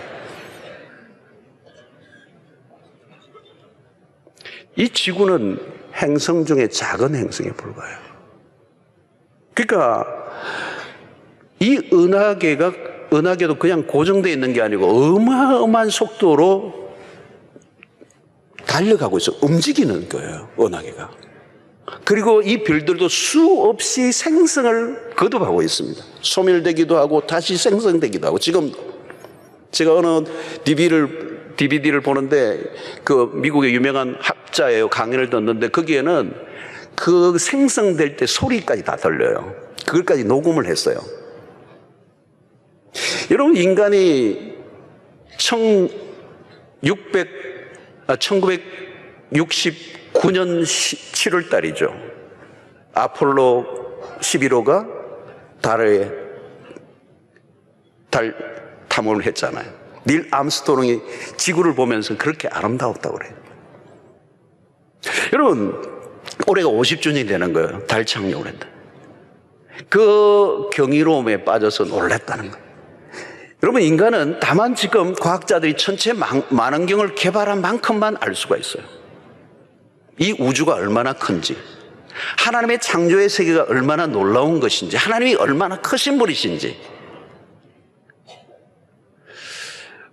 이 지구는 행성 중에 작은 행성에 불과해요. 그러니까 이 은하계도 그냥 고정되어 있는 게 아니고 어마어마한 속도로 달려가고 있어. 움직이는 거예요, 은하계가. 그리고 이 별들도 수없이 생성을 거듭하고 있습니다. 소멸되기도 하고 다시 생성되기도 하고. 지금 제가 어느 DVD를 보는데 그 미국의 유명한 학자예요. 강의를 듣는데 거기에는 그 생성될 때 소리까지 다 들려요. 그걸까지 녹음을 했어요. 여러분, 인간이 1969년 7월 달이죠. 아폴로 11호가 달 탐험을 했잖아요. 닐 암스트롱이 지구를 보면서 그렇게 아름다웠다고 그래요. 여러분, 올해가 50주년이 되는 거예요. 달 착륙을 했다. 그 경이로움에 빠져서 놀랐다는 거예요. 여러분, 인간은 다만 지금 과학자들이 천체 만원경을 개발한 만큼만 알 수가 있어요. 이 우주가 얼마나 큰지, 하나님의 창조의 세계가 얼마나 놀라운 것인지, 하나님이 얼마나 크신 분이신지.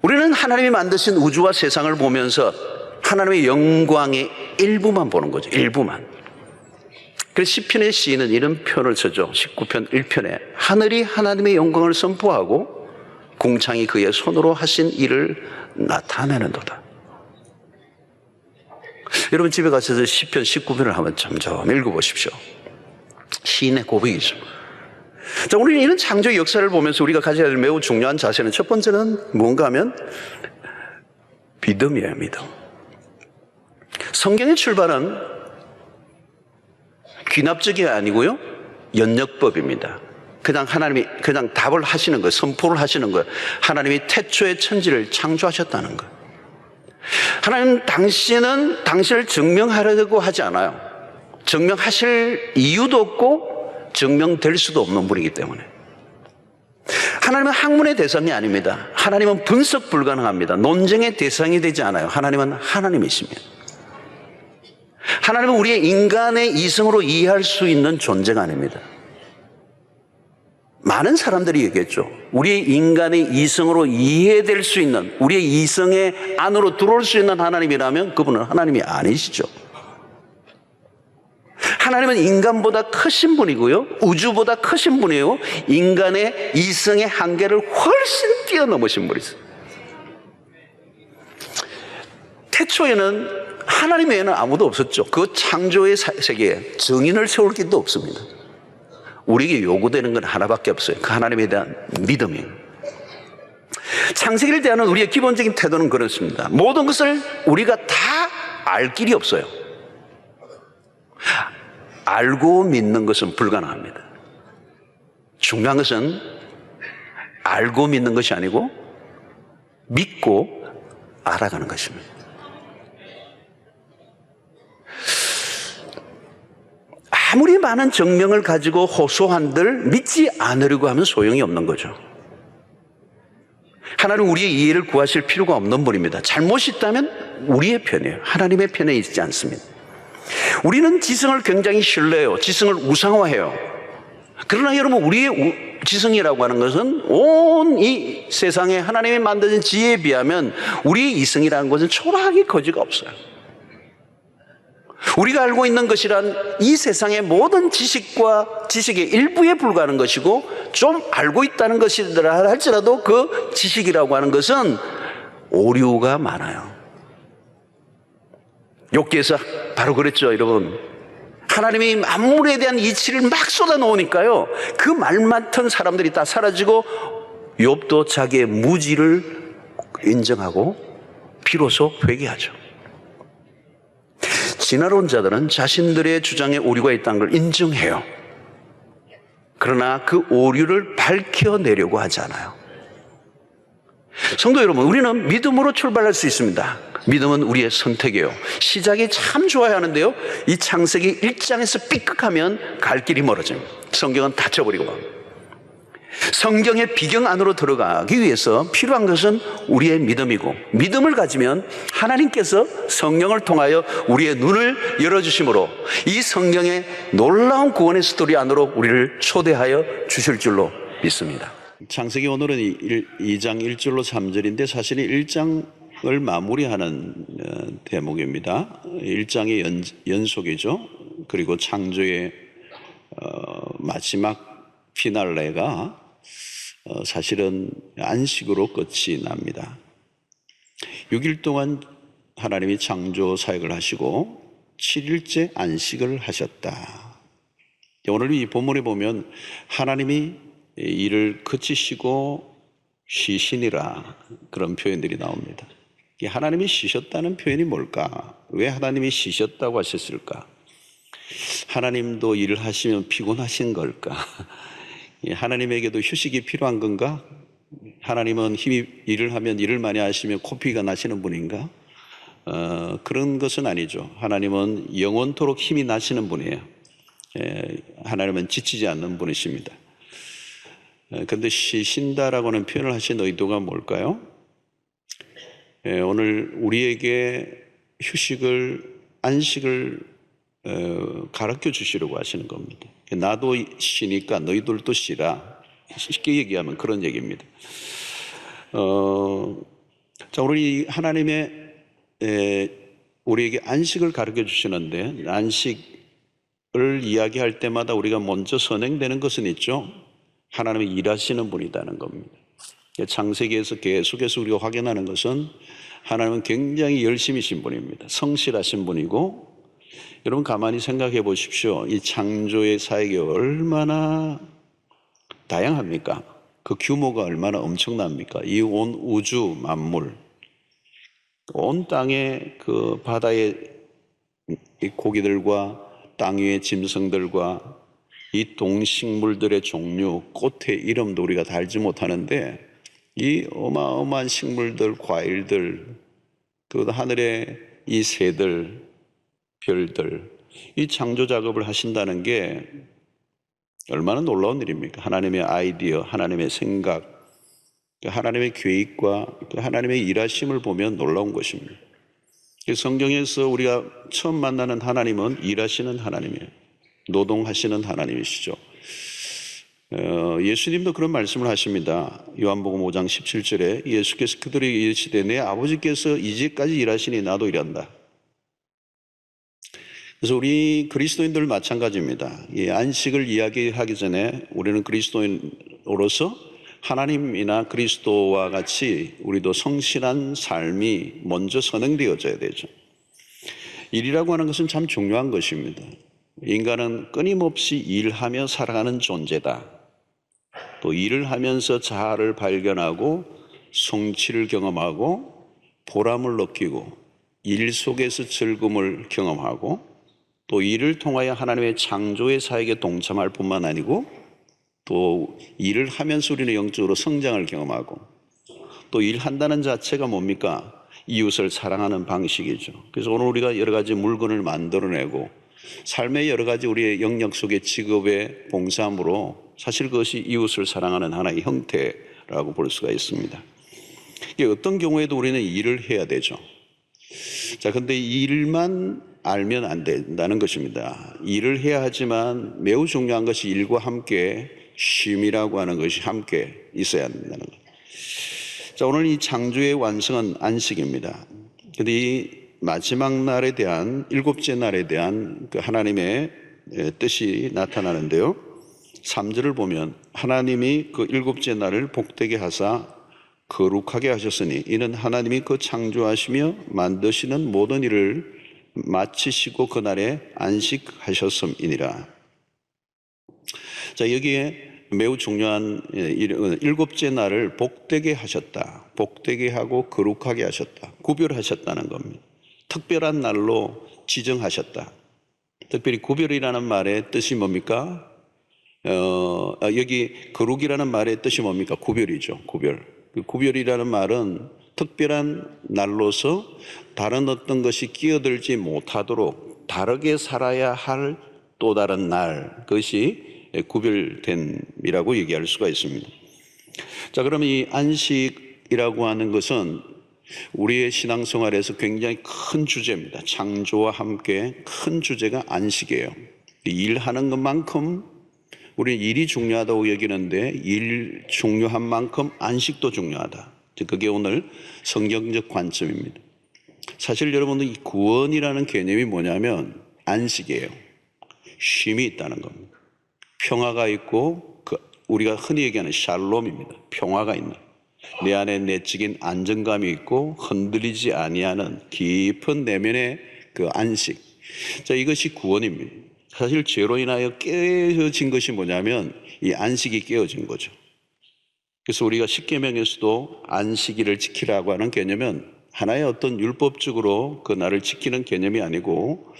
우리는 하나님이 만드신 우주와 세상을 보면서 하나님의 영광의 일부만 보는 거죠. 일부만. 그래서 시편의 시인은 이런 표현을 쓰죠. 19편 1편에 하늘이 하나님의 영광을 선포하고 궁창이 그의 손으로 하신 일을 나타내는도다. 여러분, 집에 가셔서 시편 19편을 한번 점점 읽어보십시오. 시인의 고백이죠. 자, 우리는 이런 창조의 역사를 보면서 우리가 가져야 될 매우 중요한 자세는 첫 번째는 뭔가 하면 믿음이에요. 믿음. 성경의 출발은 귀납적이 아니고요, 연역법입니다. 그냥 하나님이 그냥 답을 하시는 거예요. 선포를 하시는 거예요. 하나님이 태초의 천지를 창조하셨다는 거예요. 하나님 당신은 당신을 증명하려고 하지 않아요. 증명하실 이유도 없고 증명될 수도 없는 분이기 때문에. 하나님은 학문의 대상이 아닙니다. 하나님은 분석 불가능합니다. 논쟁의 대상이 되지 않아요. 하나님은 하나님이십니다. 하나님은 우리의 인간의 이성으로 이해할 수 있는 존재가 아닙니다. 많은 사람들이 얘기했죠. 우리의 인간의 이성으로 이해될 수 있는, 우리의 이성의 안으로 들어올 수 있는 하나님이라면 그분은 하나님이 아니시죠. 하나님은 인간보다 크신 분이고요, 우주보다 크신 분이에요. 인간의 이성의 한계를 훨씬 뛰어넘으신 분이세요. 태초에는 하나님 외에는 아무도 없었죠. 그 창조의 세계에 정인을 세울 길도 없습니다. 우리에게 요구되는 건 하나밖에 없어요. 그 하나님에 대한 믿음이에요. 창세기를 대하는 우리의 기본적인 태도는 그렇습니다. 모든 것을 우리가 다 알 길이 없어요. 알고 믿는 것은 불가능합니다. 중요한 것은 알고 믿는 것이 아니고 믿고 알아가는 것입니다. 아무리 많은 증명을 가지고 호소한들 믿지 않으려고 하면 소용이 없는 거죠. 하나님은 우리의 이해를 구하실 필요가 없는 분입니다. 잘못이 있다면 우리의 편이에요. 하나님의 편에 있지 않습니다. 우리는 지성을 굉장히 신뢰해요. 지성을 우상화해요. 그러나 여러분, 우리의 지성이라고 하는 것은 온 이 세상에 하나님이 만드신 지혜에 비하면 우리의 이성이라는 것은 초라하게 거지가 없어요. 우리가 알고 있는 것이란 이 세상의 모든 지식과 지식의 일부에 불과한 것이고, 좀 알고 있다는 것이라 할지라도 그 지식이라고 하는 것은 오류가 많아요. 욥기에서 바로 그랬죠, 여러분. 하나님이 만물에 대한 이치를 막 쏟아놓으니까요, 그 말 맡은 사람들이 다 사라지고 욥도 자기의 무지를 인정하고 비로소 회개하죠. 지나온 자들은 자신들의 주장에 오류가 있다는 걸 인정해요. 그러나 그 오류를 밝혀내려고 하지 않아요. 성도 여러분, 우리는 믿음으로 출발할 수 있습니다. 믿음은 우리의 선택이에요. 시작이 참 좋아야 하는데요, 이 창세기 1장에서 삐끗하면 갈 길이 멀어집니다. 성경은 닫혀버리고 맙니다. 성경의 비경 안으로 들어가기 위해서 필요한 것은 우리의 믿음이고, 믿음을 가지면 하나님께서 성령을 통하여 우리의 눈을 열어주심으로 이 성경의 놀라운 구원의 스토리 안으로 우리를 초대하여 주실 줄로 믿습니다. 창세기 오늘은 2장 1절로 3절인데 사실은 1장을 마무리하는 대목입니다. 1장의 연속이죠. 그리고 창조의 마지막 피날레가 사실은 안식으로 끝이 납니다. 6일 동안 하나님이 창조 사역을 하시고 7일째 안식을 하셨다. 오늘 이 본문에 보면 하나님이 일을 그치시고 쉬시니라, 그런 표현들이 나옵니다. 하나님이 쉬셨다는 표현이 뭘까? 왜 하나님이 쉬셨다고 하셨을까? 하나님도 일을 하시면 피곤하신 걸까? 하나님에게도 휴식이 필요한 건가? 하나님은 일을 하면 일을 많이 하시면 코피가 나시는 분인가? 그런 것은 아니죠. 하나님은 영원토록 힘이 나시는 분이에요. 하나님은 지치지 않는 분이십니다. 그런데 쉬신다라고 하는 표현을 하신 의도가 뭘까요? 오늘 우리에게 휴식을, 안식을 가르쳐 주시려고 하시는 겁니다. 나도 쉬니까 너희들도 쉬라. 쉽게 얘기하면 그런 얘기입니다. 자, 우리 하나님의 우리에게 안식을 가르쳐 주시는데, 안식을 이야기할 때마다 우리가 먼저 선행되는 것은 있죠. 하나님이 일하시는 분이라는 겁니다. 창세기에서 계속해서 우리가 확인하는 것은 하나님은 굉장히 열심히신 분입니다. 성실하신 분이고, 여러분 가만히 생각해 보십시오. 이 창조의 사역이 얼마나 다양합니까? 그 규모가 얼마나 엄청납니까? 이 온 우주 만물, 온 땅의 그 바다의 고기들과 땅 위의 짐승들과 이 동식물들의 종류, 꽃의 이름도 우리가 다 알지 못하는데, 이 어마어마한 식물들, 과일들, 그 하늘의 이 새들, 별들, 이 창조 작업을 하신다는 게 얼마나 놀라운 일입니까? 하나님의 아이디어, 하나님의 생각, 하나님의 계획과 하나님의 일하심을 보면 놀라운 것입니다. 성경에서 우리가 처음 만나는 하나님은 일하시는 하나님이에요. 노동하시는 하나님이시죠. 예수님도 그런 말씀을 하십니다. 요한복음 5장 17절에 예수께서 그들에게 이르시되 내 아버지께서 이제까지 일하시니 나도 일한다. 그래서 우리 그리스도인들 마찬가지입니다. 이 안식을 이야기하기 전에 우리는 그리스도인으로서 하나님이나 그리스도와 같이 우리도 성실한 삶이 먼저 선행되어져야 되죠. 일이라고 하는 것은 참 중요한 것입니다. 인간은 끊임없이 일하며 살아가는 존재다. 또 일을 하면서 자아를 발견하고 성취를 경험하고 보람을 느끼고 일 속에서 즐거움을 경험하고 또 일을 통하여 하나님의 창조의 사역에 동참할 뿐만 아니고 또 일을 하면서 우리는 영적으로 성장을 경험하고 또 일한다는 자체가 뭡니까? 이웃을 사랑하는 방식이죠. 그래서 오늘 우리가 여러 가지 물건을 만들어내고 삶의 여러 가지 우리의 영역 속의 직업의 봉사함으로 사실 그것이 이웃을 사랑하는 하나의 형태라고 볼 수가 있습니다. 어떤 경우에도 우리는 일을 해야 되죠. 자, 근데 일만 알면 안 된다는 것입니다. 일을 해야 하지만 매우 중요한 것이 일과 함께 쉼이라고 하는 것이 함께 있어야 한다는 것. 자, 오늘 이 창조의 완성은 안식입니다. 근데 이 마지막 날에 대한 일곱째 날에 대한 그 하나님의 뜻이 나타나는데요. 3절을 보면 하나님이 그 일곱째 날을 복되게 하사 거룩하게 하셨으니 이는 하나님이 그 창조하시며 만드시는 모든 일을 마치시고 그날에 안식하셨음이니라. 자, 여기에 매우 중요한 일곱째 날을 복되게 하셨다. 복되게 하고 거룩하게 하셨다. 구별하셨다는 겁니다. 특별한 날로 지정하셨다. 특별히 구별이라는 말의 뜻이 뭡니까? 여기 거룩이라는 말의 뜻이 뭡니까? 구별이죠. 구별. 구별이라는 말은 특별한 날로서 다른 어떤 것이 끼어들지 못하도록 다르게 살아야 할 또 다른 날, 그것이 구별됨이라고 얘기할 수가 있습니다. 자, 그러면 이 안식이라고 하는 것은 우리의 신앙생활에서 굉장히 큰 주제입니다. 창조와 함께 큰 주제가 안식이에요. 일하는 것만큼 우리는 일이 중요하다고 여기는데 일 중요한 만큼 안식도 중요하다. 그게 오늘 성경적 관점입니다. 사실 여러분들 이 구원이라는 개념이 뭐냐면 안식이에요. 쉼이 있다는 겁니다. 평화가 있고 우리가 흔히 얘기하는 샬롬입니다. 평화가 있는 내 안에 내적인 안정감이 있고 흔들리지 아니하는 깊은 내면의 그 안식. 자, 이것이 구원입니다. 사실 죄로 인하여 깨어진 것이 뭐냐면 이 안식이 깨어진 거죠. 그래서 우리가 십계명에서도 안식일을 지키라고 하는 개념은 하나의 어떤 율법적으로 그 날을 지키는 개념이 아니고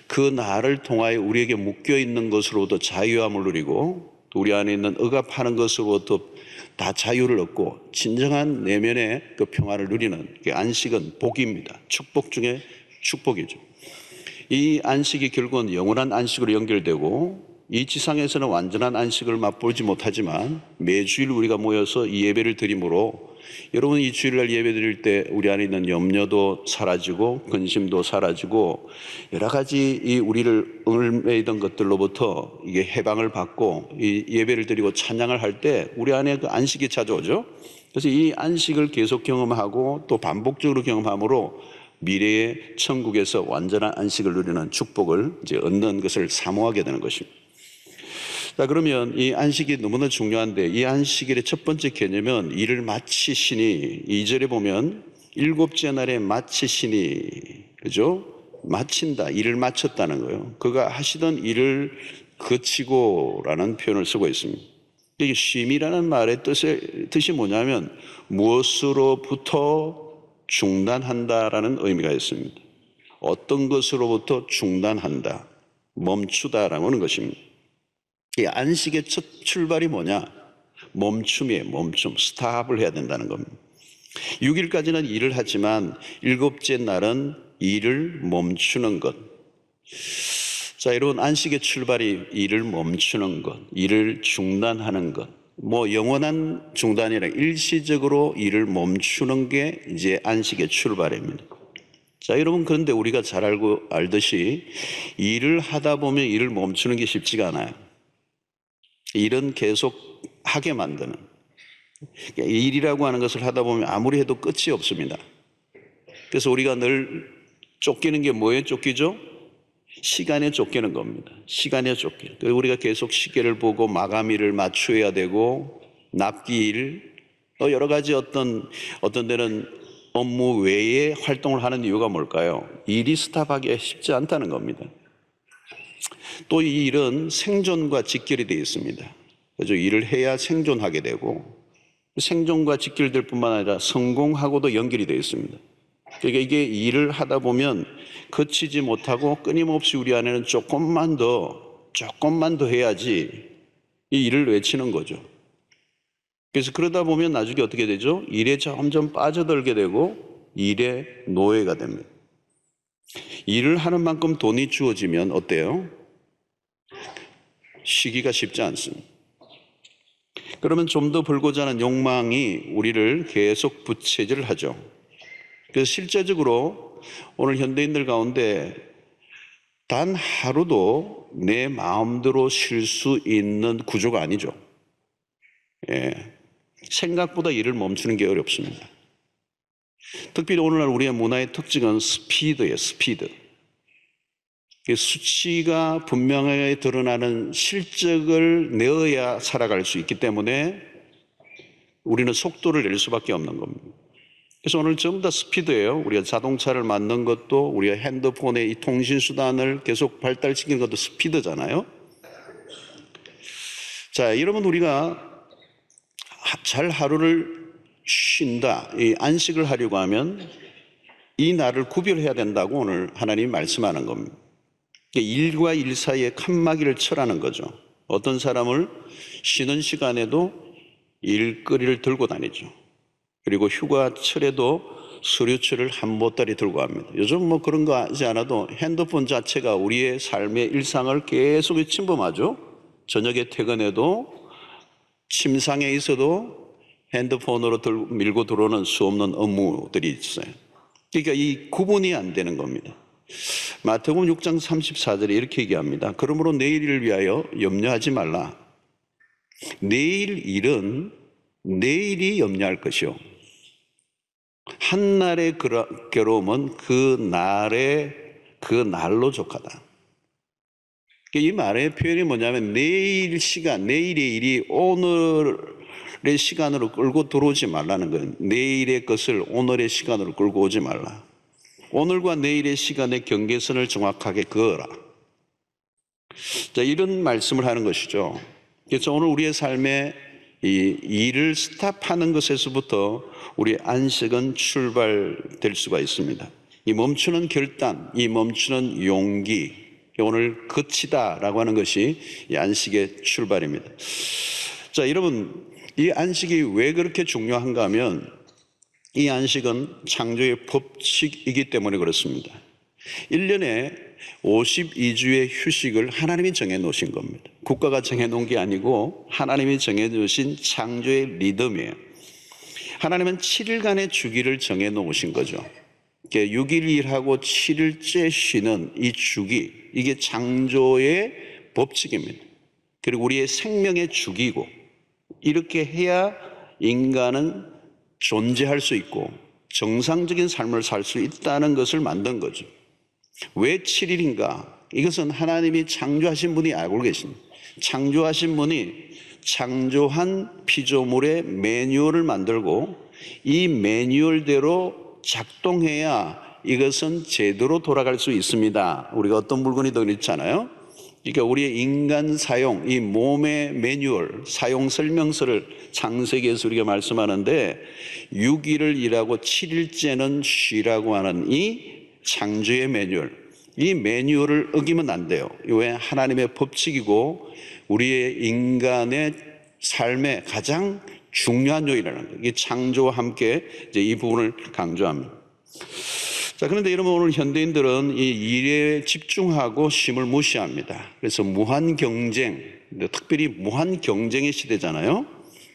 그 날을 통하여 우리에게 묶여 있는 것으로부터 자유함을 누리고 또 우리 안에 있는 억압하는 것으로부터 다 자유를 얻고 진정한 내면의 그 평화를 누리는 그 안식은 복입니다. 축복 중에 축복이죠. 이 안식이 결국은 영원한 안식으로 연결되고 이 지상에서는 완전한 안식을 맛보지 못하지만 매주일 우리가 모여서 이 예배를 드림으로 여러분 이 주일날 예배 드릴 때 우리 안에 있는 염려도 사라지고 근심도 사라지고 여러 가지 이 우리를 얽매이던 것들로부터 이게 해방을 받고 이 예배를 드리고 찬양을 할 때 우리 안에 그 안식이 찾아오죠. 그래서 이 안식을 계속 경험하고 또 반복적으로 경험함으로 미래의 천국에서 완전한 안식을 누리는 축복을 이제 얻는 것을 사모하게 되는 것입니다. 자, 그러면 이 안식이 너무나 중요한데 이 안식일의 첫 번째 개념은 일을 마치시니 2절에 보면 일곱째 날에 마치시니 그죠? 마친다. 일을 마쳤다는 거예요. 그가 하시던 일을 그치고라는 표현을 쓰고 있습니다. 이게 쉼이라는 말의 뜻이 뭐냐면 무엇으로부터 중단한다라는 의미가 있습니다. 어떤 것으로부터 중단한다, 멈추다라고 하는 것입니다. 이 안식의 첫 출발이 뭐냐? 멈춤이에요. 멈춤, 스탑을 해야 된다는 겁니다. 6일까지는 일을 하지만 일곱째 날은 일을 멈추는 것. 자, 여러분 안식의 출발이 일을 멈추는 것, 일을 중단하는 것. 뭐 영원한 중단이 아니라 일시적으로 일을 멈추는 게 이제 안식의 출발입니다. 자, 여러분 그런데 우리가 잘 알듯이 일을 하다 보면 일을 멈추는 게 쉽지가 않아요. 일은 계속 하게 만드는. 일이라고 하는 것을 하다 보면 아무리 해도 끝이 없습니다. 그래서 우리가 늘 쫓기는 게 뭐에 쫓기죠? 시간에 쫓기는 겁니다. 시간에 쫓기. 그리고 우리가 계속 시계를 보고 마감일을 맞춰야 되고, 납기일, 또 여러 가지 어떤 데는 업무 외에 활동을 하는 이유가 뭘까요? 일이 스탑하기가 쉽지 않다는 겁니다. 또 이 일은 생존과 직결이 되어 있습니다. 그래서 일을 해야 생존하게 되고, 생존과 직결될 뿐만 아니라 성공하고도 연결이 되어 있습니다. 그러니까 이게 일을 하다 보면 그치지 못하고 끊임없이 우리 안에는 조금만 더 해야지 이 일을 외치는 거죠. 그래서 그러다 보면 나중에 어떻게 되죠? 일에 점점 빠져들게 되고 일의 노예가 됩니다. 일을 하는 만큼 돈이 주어지면 어때요? 쉬기가 쉽지 않습니다. 그러면 좀 더 벌고자 하는 욕망이 우리를 계속 부채질을 하죠. 그래서 실제적으로 오늘 현대인들 가운데 단 하루도 내 마음대로 쉴 수 있는 구조가 아니죠. 생각보다 일을 멈추는 게 어렵습니다. 특별히 오늘날 우리의 문화의 특징은 스피드예요. 스피드. 수치가 분명하게 드러나는 실적을 내어야 살아갈 수 있기 때문에 우리는 속도를 낼 수밖에 없는 겁니다. 그래서 오늘 전부 다 스피드예요. 우리가 자동차를 만든 것도, 우리가 핸드폰의 이 통신수단을 계속 발달시킨 것도 스피드잖아요. 자, 이러면 우리가 잘 하루를 쉰다, 이 안식을 하려고 하면 이 날을 구별해야 된다고 오늘 하나님이 말씀하는 겁니다. 일과 일 사이에 칸막이를 쳐라는 거죠. 어떤 사람을 쉬는 시간에도 일거리를 들고 다니죠. 그리고 휴가철에도 수료철을 한 보따리 들고 갑니다. 요즘 뭐 그런 거 하지 않아도 핸드폰 자체가 우리의 삶의 일상을 계속 침범하죠. 저녁에 퇴근해도 침상에 있어도 핸드폰으로 밀고 들어오는 수 없는 업무들이 있어요. 그러니까 이 구분이 안 되는 겁니다. 마태복음 6장 34절에 이렇게 얘기합니다. 그러므로 내일을 위하여 염려하지 말라. 내일 일은 내일이 염려할 것이요. 한날의 괴로움은 그 날로 족하다. 이 말의 표현이 뭐냐면 내일 시간, 내일의 일이 오늘의 시간으로 끌고 들어오지 말라는 거예요. 내일의 것을 오늘의 시간으로 끌고 오지 말라. 오늘과 내일의 시간의 경계선을 정확하게 그어라. 자, 이런 말씀을 하는 것이죠. 그래서 오늘 우리의 삶에 이 일을 스탑하는 것에서부터 우리의 안식은 출발될 수가 있습니다. 이 멈추는 결단, 이 멈추는 용기, 오늘 그치다라고 하는 것이 이 안식의 출발입니다. 자, 여러분, 이 안식이 왜 그렇게 중요한가 하면 이 안식은 창조의 법칙이기 때문에 그렇습니다. 1년에 52주의 휴식을 하나님이 정해놓으신 겁니다. 국가가 정해놓은 게 아니고 하나님이 정해놓으신 창조의 리듬이에요. 하나님은 7일간의 주기를 정해놓으신 거죠. 6일 일하고 7일째 쉬는 이 주기, 이게 창조의 법칙입니다. 그리고 우리의 생명의 주기고, 이렇게 해야 인간은 존재할 수 있고 정상적인 삶을 살 수 있다는 것을 만든 거죠. 왜 7일인가? 이것은 하나님이 창조하신 분이 알고 계십니다. 창조하신 분이 창조한 피조물의 매뉴얼을 만들고 이 매뉴얼대로 작동해야 이것은 제대로 돌아갈 수 있습니다. 우리가 어떤 물건이든 있잖아요. 그러니까 우리의 인간 사용, 이 몸의 매뉴얼, 사용 설명서를 창세기에서 우리가 말씀하는데 6일을 일하고 7일째는 쉬라고 하는 이 창조의 매뉴얼, 이 매뉴얼을 어기면 안 돼요. 왜? 하나님의 법칙이고 우리의 인간의 삶의 가장 중요한 요인이라는 거예요. 이 창조와 함께 이제 이 부분을 강조합니다. 자, 그런데 여러분, 오늘 현대인들은 이 일에 집중하고 쉼을 무시합니다. 그래서 무한 경쟁, 특별히 무한 경쟁의 시대잖아요.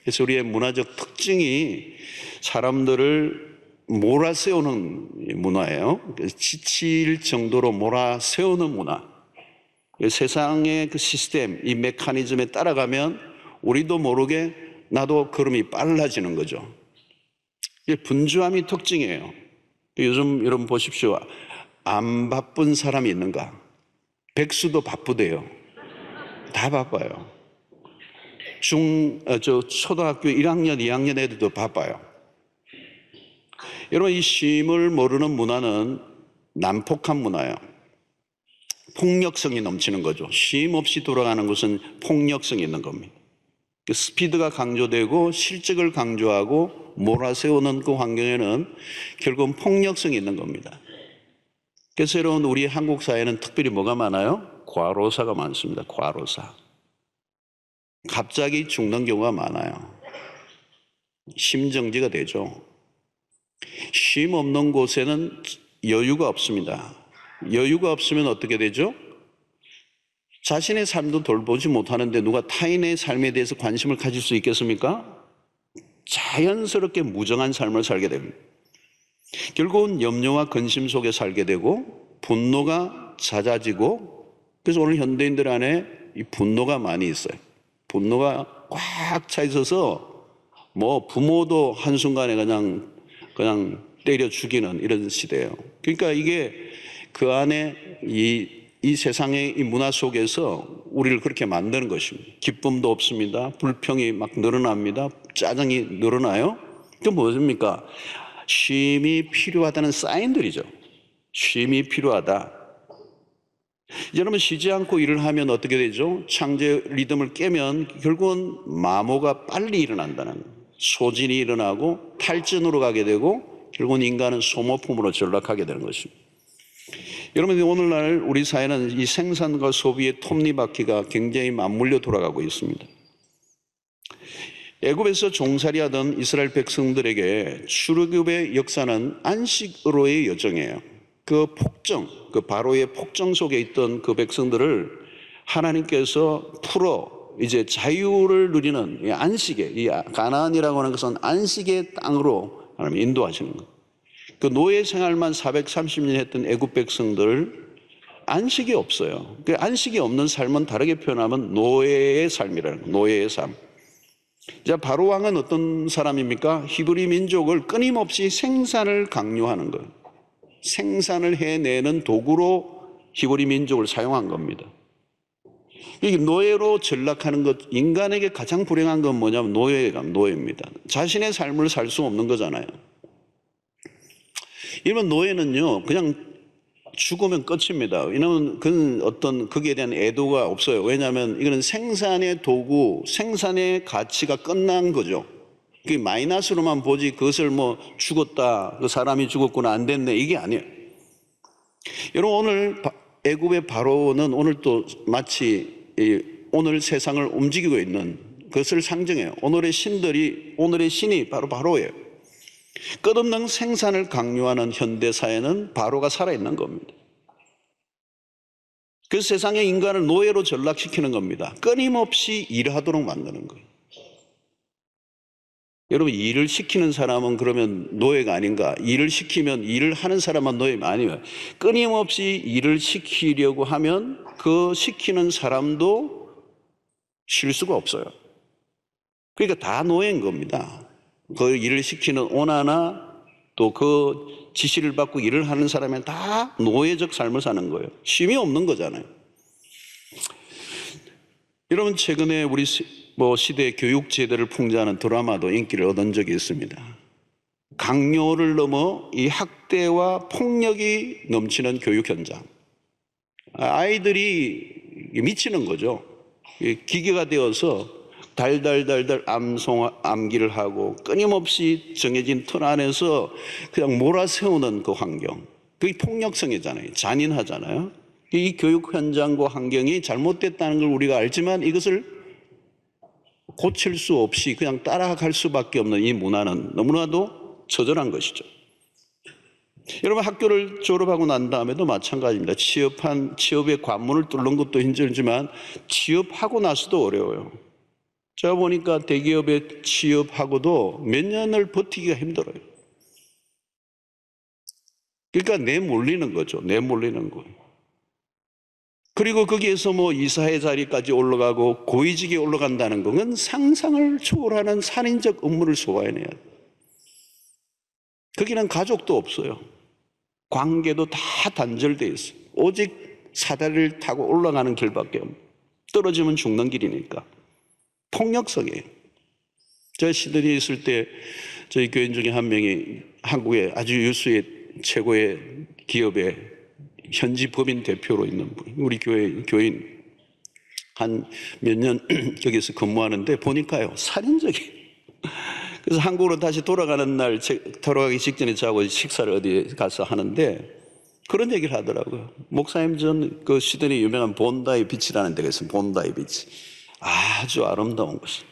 그래서 우리의 문화적 특징이 사람들을 몰아세우는 문화예요. 지칠 정도로 몰아세우는 문화. 세상의 그 시스템, 이 메커니즘에 따라가면 우리도 모르게 나도 걸음이 빨라지는 거죠. 이게 분주함이 특징이에요. 요즘 여러분 보십시오. 안 바쁜 사람이 있는가? 백수도 바쁘대요. 다 바빠요. 초등학교 1학년, 2학년 애들도 바빠요. 여러분, 이 쉼을 모르는 문화는 난폭한 문화예요. 폭력성이 넘치는 거죠. 쉼 없이 돌아가는 것은 폭력성이 있는 겁니다. 스피드가 강조되고 실적을 강조하고 몰아세우는 그 환경에는 결국은 폭력성이 있는 겁니다. 그래서 여러분, 우리 한국 사회는 특별히 뭐가 많아요? 과로사가 많습니다. 과로사. 갑자기 죽는 경우가 많아요. 심정지가 되죠. 쉼 없는 곳에는 여유가 없습니다. 여유가 없으면 어떻게 되죠? 자신의 삶도 돌보지 못하는데 누가 타인의 삶에 대해서 관심을 가질 수 있겠습니까? 자연스럽게 무정한 삶을 살게 됩니다. 결국은 염려와 근심 속에 살게 되고 분노가 잦아지고, 그래서 오늘 현대인들 안에 이 분노가 많이 있어요. 분노가 꽉 차 있어서 뭐 부모도 한순간에 그냥 때려 죽이는 이런 시대예요. 그러니까 이게 그 안에 이 세상의 이 문화 속에서 우리를 그렇게 만드는 것입니다. 기쁨도 없습니다. 불평이 막 늘어납니다. 짜증이 늘어나요. 그게 무엇입니까? 쉼이 필요하다는 사인들이죠. 쉼이 필요하다. 여러분, 쉬지 않고 일을 하면 어떻게 되죠? 창조의 리듬을 깨면 결국은 마모가 빨리 일어난다는, 소진이 일어나고 탈진으로 가게 되고 결국은 인간은 소모품으로 전락하게 되는 것입니다. 여러분, 오늘날 우리 사회는 이 생산과 소비의 톱니바퀴가 굉장히 맞물려 돌아가고 있습니다. 애굽에서 종살이하던 이스라엘 백성들에게 출애굽의 역사는 안식으로의 여정이에요. 그 폭정, 그 바로의 폭정 속에 있던 그 백성들을 하나님께서 풀어 이제 자유를 누리는 이 안식의, 이 가나안이라고 하는 것은 안식의 땅으로 하나님 인도하시는 거예요. 그 노예 생활만 430년 했던 애굽 백성들 안식이 없어요. 그 안식이 없는 삶은 다르게 표현하면 노예의 삶이라는 거예요. 노예의 삶. 자, 바로 왕은 어떤 사람입니까? 히브리 민족을 끊임없이 생산을 강요하는 거예요. 생산을 해내는 도구로 히브리 민족을 사용한 겁니다. 이 노예로 전락하는 것, 인간에게 가장 불행한 건 뭐냐면 노예입니다. 자신의 삶을 살 수 없는 거잖아요. 이러면 노예는요, 그냥 죽으면 끝입니다. 왜냐하면 그건 거기에 대한 애도가 없어요. 왜냐하면 이거는 생산의 도구, 생산의 가치가 끝난 거죠. 그게 마이너스로만 보지 그것을 뭐 죽었다, 그 사람이 죽었구나, 안 됐네, 이게 아니에요. 여러분, 오늘 애굽의 바로는 오늘 또 마치 오늘 세상을 움직이고 있는 그것을 상징해요. 오늘의 신이 바로 바로예요. 끝없는 생산을 강요하는 현대사회는 바로가 살아있는 겁니다. 그 세상의 인간을 노예로 전락시키는 겁니다. 끊임없이 일하도록 만드는 거예요. 여러분, 일을 시키는 사람은 그러면 노예가 아닌가? 일을 시키면 일을 하는 사람은 노예가 아니에요. 끊임없이 일을 시키려고 하면 그 시키는 사람도 쉴 수가 없어요. 그러니까 다 노예인 겁니다. 그 일을 시키는 오나나 또 그 지시를 받고 일을 하는 사람은 다 노예적 삶을 사는 거예요. 쉼이 없는 거잖아요. 여러분, 최근에 우리 시대의 교육 제도를 풍자하는 드라마도 인기를 얻은 적이 있습니다. 강요를 넘어 이 학대와 폭력이 넘치는 교육 현장. 아이들이 미치는 거죠. 기계가 되어서 달달달달 암기를 하고 끊임없이 정해진 틀 안에서 그냥 몰아세우는 그 환경. 그게 폭력성이잖아요. 잔인하잖아요. 이 교육 현장과 환경이 잘못됐다는 걸 우리가 알지만 이것을 고칠 수 없이 그냥 따라갈 수밖에 없는 이 문화는 너무나도 처절한 것이죠. 여러분, 학교를 졸업하고 난 다음에도 마찬가지입니다. 취업의 관문을 뚫는 것도 힘들지만 취업하고 나서도 어려워요. 제가 보니까 대기업에 취업하고도 몇 년을 버티기가 힘들어요. 그러니까 내몰리는 거죠. 내몰리는 거예요. 그리고 거기에서 뭐 이사의 자리까지 올라가고 고위직에 올라간다는 건 상상을 초월하는 살인적 업무를 소화해내야 돼. 거기는 가족도 없어요. 관계도 다 단절돼 있어요. 오직 사다리를 타고 올라가는 길밖에 없어요. 떨어지면 죽는 길이니까. 폭력성이에요. 제가 시드니에 있을 때 저희 교인 중에 한 명이 한국의 아주 유수의 최고의 기업의 현지 법인 대표로 있는 분, 우리 교인 한 몇 년 여기서 근무하는데 보니까요, 살인적이에요. 그래서 한국으로 다시 돌아가는 날, 돌아가기 직전에 저하고 식사를 어디에 가서 하는데 그런 얘기를 하더라고요. 목사님, 전 그 시드니 유명한 본다이 비치라는 데가 있어요. 본다이 비치. 아주 아름다운 곳이.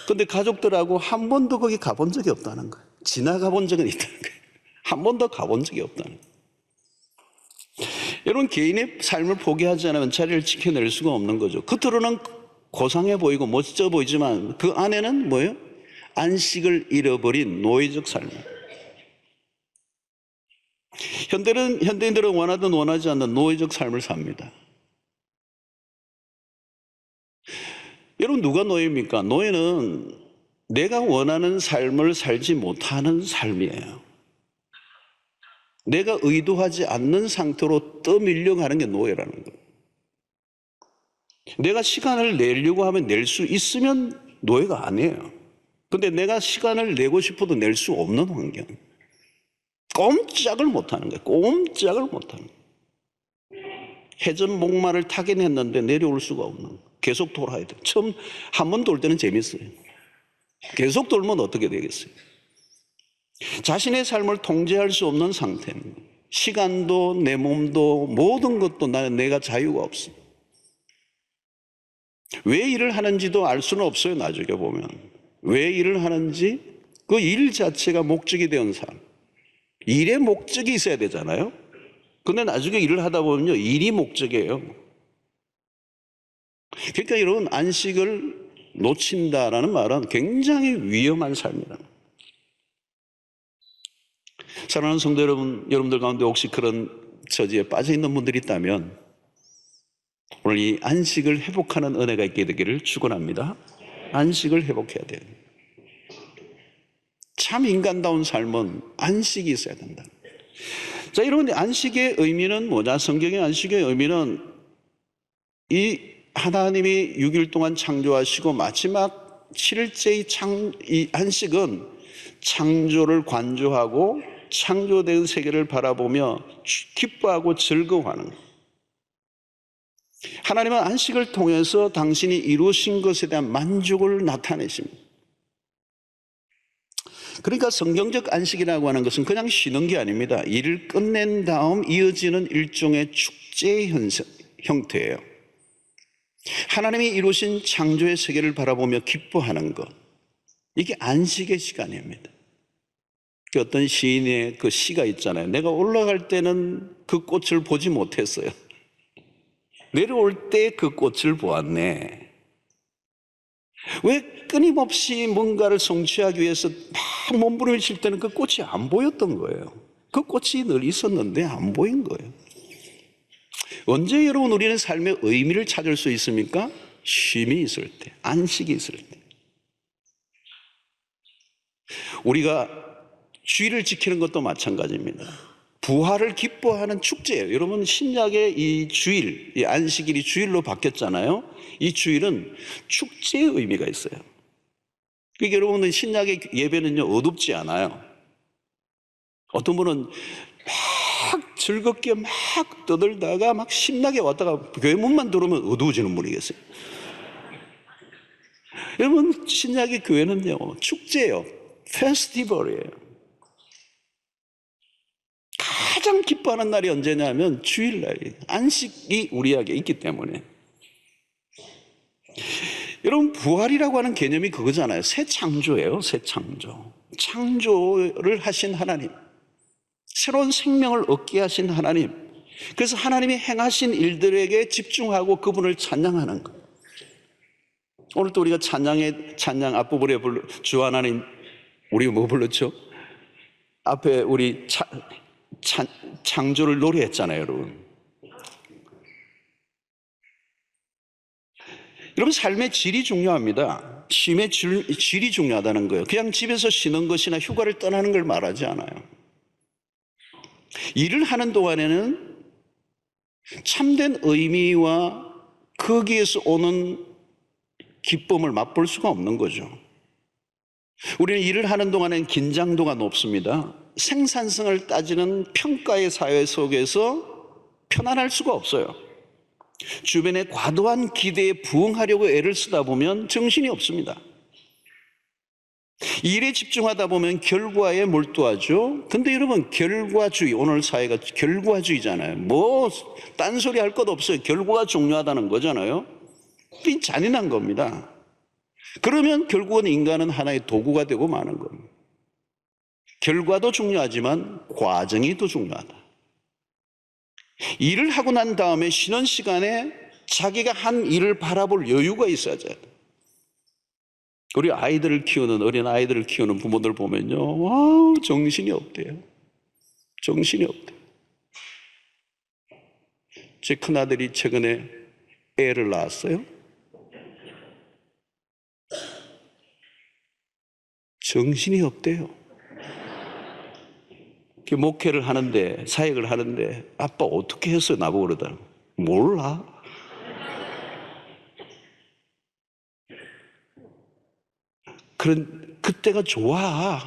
근데 가족들하고 한 번도 거기 가본 적이 없다는 거예요. 지나가 본 적은 있다는 거예요. 한 번도 가본 적이 없다는 거예요. 여러분, 개인의 삶을 포기하지 않으면 자리를 지켜낼 수가 없는 거죠. 겉으로는 고상해 보이고 멋져 보이지만 그 안에는 뭐예요? 안식을 잃어버린 노예적 삶. 현대인들은 원하든 원하지 않는 노예적 삶을 삽니다. 여러분, 누가 노예입니까? 노예는 내가 원하는 삶을 살지 못하는 삶이에요. 내가 의도하지 않는 상태로 떠밀려가는 게 노예라는 거예요. 내가 시간을 내려고 하면 낼 수 있으면 노예가 아니에요. 근데 내가 시간을 내고 싶어도 낼 수 없는 환경. 꼼짝을 못하는 거예요. 꼼짝을 못하는 거예요. 회전 목마를 타긴 했는데 내려올 수가 없는 거예요. 계속 돌아야 돼요. 처음 한 번 돌 때는 재밌어요. 계속 돌면 어떻게 되겠어요? 자신의 삶을 통제할 수 없는 상태입니다. 시간도 내 몸도 모든 것도 내가 자유가 없어. 왜 일을 하는지도 알 수는 없어요. 나중에 보면 왜 일을 하는지 그 일 자체가 목적이 되는 사람. 일의 목적이 있어야 되잖아요. 근데 나중에 일을 하다 보면요, 일이 목적이에요. 그러니까 여러분, 안식을 놓친다라는 말은 굉장히 위험한 삶이라는 거예요. 사랑하는 성도 여러분, 여러분들 가운데 혹시 그런 처지에 빠져 있는 분들이 있다면 오늘 이 안식을 회복하는 은혜가 있게 되기를 축원합니다. 안식을 회복해야 돼요. 참 인간다운 삶은 안식이 있어야 된다. 자, 여러분, 안식의 의미는 뭐냐? 성경의 안식의 의미는 이 하나님이 6일 동안 창조하시고 마지막 7일째의 이 안식은 창조를 관조하고 창조된 세계를 바라보며 기뻐하고 즐거워하는 거예요. 하나님은 안식을 통해서 당신이 이루신 것에 대한 만족을 나타내십니다. 그러니까 성경적 안식이라고 하는 것은 그냥 쉬는 게 아닙니다. 일을 끝낸 다음 이어지는 일종의 축제의 형태예요. 하나님이 이루신 창조의 세계를 바라보며 기뻐하는 것, 이게 안식의 시간입니다. 어떤 시인의 그 시가 있잖아요. 내가 올라갈 때는 그 꽃을 보지 못했어요. 내려올 때 그 꽃을 보았네. 왜 끊임없이 뭔가를 성취하기 위해서 막 몸부림칠 때는 그 꽃이 안 보였던 거예요. 그 꽃이 늘 있었는데 안 보인 거예요. 언제 여러분 우리는 삶의 의미를 찾을 수 있습니까? 쉼이 있을 때, 안식이 있을 때. 우리가 주일을 지키는 것도 마찬가지입니다. 부활을 기뻐하는 축제예요. 여러분, 신약의 이 주일, 이 안식일이 주일로 바뀌었잖아요. 이 주일은 축제의 의미가 있어요. 그러니까 여러분은 신약의 예배는요, 어둡지 않아요. 어떤 분은 막 즐겁게 막 떠들다가 막 신나게 왔다가 교회 문만 들어오면 어두워지는 분이 계세요. 여러분, 신약의 교회는요, 축제예요. 페스티벌이에요. 가장 기뻐하는 날이 언제냐면 주일날이에요. 안식이 우리에게 있기 때문에. 여러분, 부활이라고 하는 개념이 그거잖아요. 새 창조예요. 새 창조. 창조를 하신 하나님, 새로운 생명을 얻게 하신 하나님, 그래서 하나님이 행하신 일들에게 집중하고 그분을 찬양하는 것. 오늘 또 우리가 찬양 앞부분에 주 하나님, 우리가 뭐 불렀죠? 앞에 우리 창조를 노래했잖아요, 여러분. 여러분, 삶의 질이 중요합니다. 쉼의 질이 중요하다는 거예요. 그냥 집에서 쉬는 것이나 휴가를 떠나는 걸 말하지 않아요. 일을 하는 동안에는 참된 의미와 거기에서 오는 기쁨을 맛볼 수가 없는 거죠. 우리는 일을 하는 동안엔 긴장도가 높습니다. 생산성을 따지는 평가의 사회 속에서 편안할 수가 없어요. 주변의 과도한 기대에 부응하려고 애를 쓰다 보면 정신이 없습니다. 일에 집중하다 보면 결과에 몰두하죠. 근데 여러분, 결과주의, 오늘 사회가 결과주의잖아요. 뭐 딴소리 할 것 없어요. 결과가 중요하다는 거잖아요. 이 잔인한 겁니다. 그러면 결국은 인간은 하나의 도구가 되고 마는 겁니다. 결과도 중요하지만 과정이 더 중요하다. 일을 하고 난 다음에 쉬는 시간에 자기가 한 일을 바라볼 여유가 있어야 돼요. 우리 아이들을 키우는, 어린 아이들을 키우는 부모들 보면요, 와, 정신이 없대요. 정신이 없대요. 제 큰아들이 최근에 애를 낳았어요. 정신이 없대요. 목회를 하는데, 사역을 하는데, 아빠 어떻게 했어요? 나보고 그러더라고. 몰라. 그때가 좋아.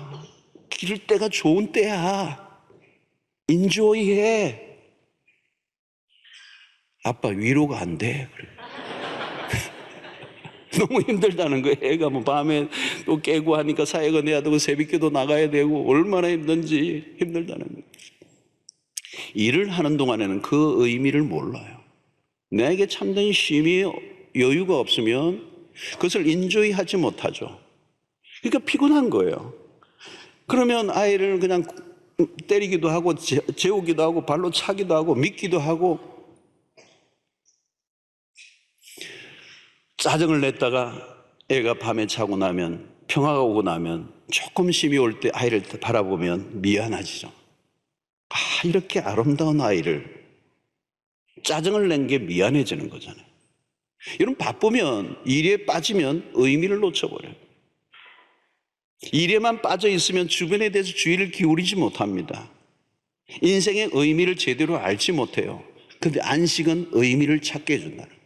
기를 때가 좋은 때야. 인조이해. 아빠 위로가 안 돼. 너무 힘들다는 거예요. 애가 뭐 밤에 또 깨고 하니까 사역을 해야 되고 새벽기도 나가야 되고 얼마나 힘든지 힘들다는 거예요. 일을 하는 동안에는 그 의미를 몰라요. 내게 참된 쉼이 여유가 없으면 그것을 인조이하지 못하죠. 그러니까 피곤한 거예요. 그러면 아이를 그냥 때리기도 하고 재우기도 하고 발로 차기도 하고 믿기도 하고 짜증을 냈다가 애가 밤에 자고 나면 평화가 오고 나면 조금 쉼이 올 때 아이를 바라보면 미안하지죠. 아, 이렇게 아름다운 아이를 짜증을 낸 게 미안해지는 거잖아요. 여러분, 바쁘면 일에 빠지면 의미를 놓쳐버려요. 일에만 빠져 있으면 주변에 대해서 주의를 기울이지 못합니다. 인생의 의미를 제대로 알지 못해요. 그런데 안식은 의미를 찾게 해준다는 거예요.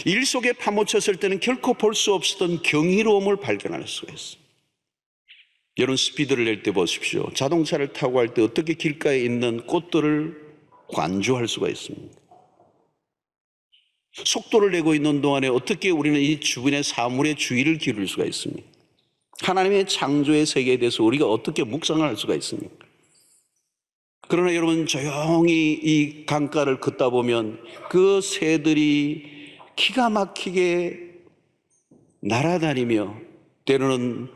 일 속에 파묻혔을 때는 결코 볼 수 없었던 경이로움을 발견할 수가 있어요. 여러분, 스피드를 낼 때 보십시오. 자동차를 타고 갈 때 어떻게 길가에 있는 꽃들을 관조할 수가 있습니까? 속도를 내고 있는 동안에 어떻게 우리는 이 주변의 사물에 주의를 기울일 수가 있습니까? 하나님의 창조의 세계에 대해서 우리가 어떻게 묵상할 수가 있습니까? 그러나 여러분, 조용히 이 강가를 걷다 보면 그 새들이 기가 막히게 날아다니며 때로는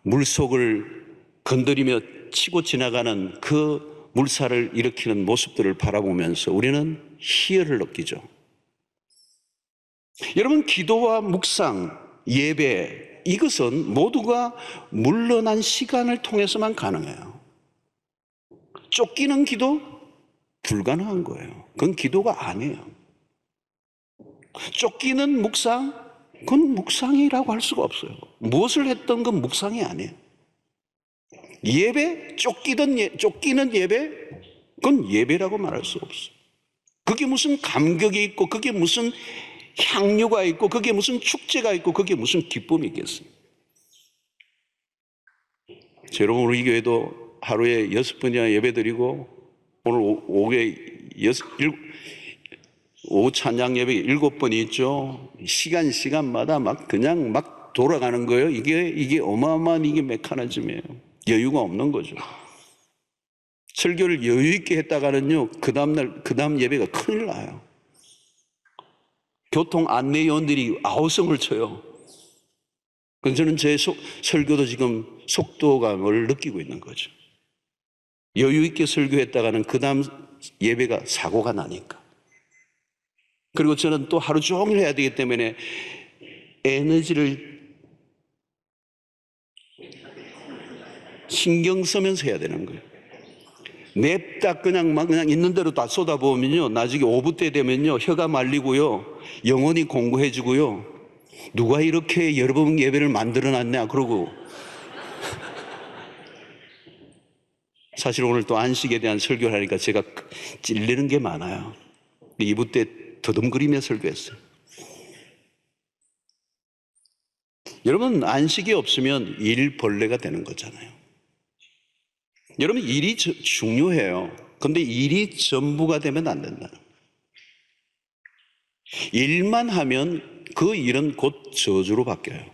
물속을 건드리며 치고 지나가는 그 물살을 일으키는 모습들을 바라보면서 우리는 희열을 느끼죠. 여러분, 기도와 묵상, 예배, 이것은 모두가 물러난 시간을 통해서만 가능해요. 쫓기는 기도? 불가능한 거예요. 그건 기도가 아니에요. 쫓기는 묵상? 그건 묵상이라고 할 수가 없어요. 무엇을 했던 건 묵상이 아니에요. 예배? 쫓기는 예배? 그건 예배라고 말할 수 없어요. 그게 무슨 감격이 있고 그게 무슨 향유가 있고 그게 무슨 축제가 있고 그게 무슨 기쁨이 있겠어요. 여러분, 우리 교회도 하루에 6번이나 예배드리고 오늘 오후에 오후 찬양 예배 7번이 있죠. 시간마다 그냥 돌아가는 거예요. 이게 어마어마한 이게 메커니즘이에요. 여유가 없는 거죠. 설교를 여유 있게 했다가는요, 그 다음 예배가 큰일 나요. 교통 안내요원들이 아우성을 쳐요. 그래서 저는 제 설교도 지금 속도감을 느끼고 있는 거죠. 여유 있게 설교했다가는 그 다음 예배가 사고가 나니까. 그리고 저는 또 하루 종일 해야 되기 때문에 에너지를 신경 쓰면서 해야 되는 거예요. 냅다 그냥 있는 대로 다 쏟아부으면요, 나중에 오후 때 되면요, 혀가 말리고요, 영혼이 공고해지고요, 누가 이렇게 여러분 예배를 만들어놨냐 그러고. 사실 오늘 또 안식에 대한 설교를 하니까 제가 찔리는 게 많아요. 2부 때 더듬거리며 설교했어요. 여러분, 안식이 없으면 일벌레가 되는 거잖아요. 여러분, 일이 중요해요. 그런데 일이 전부가 되면 안 된다. 일만 하면 그 일은 곧 저주로 바뀌어요.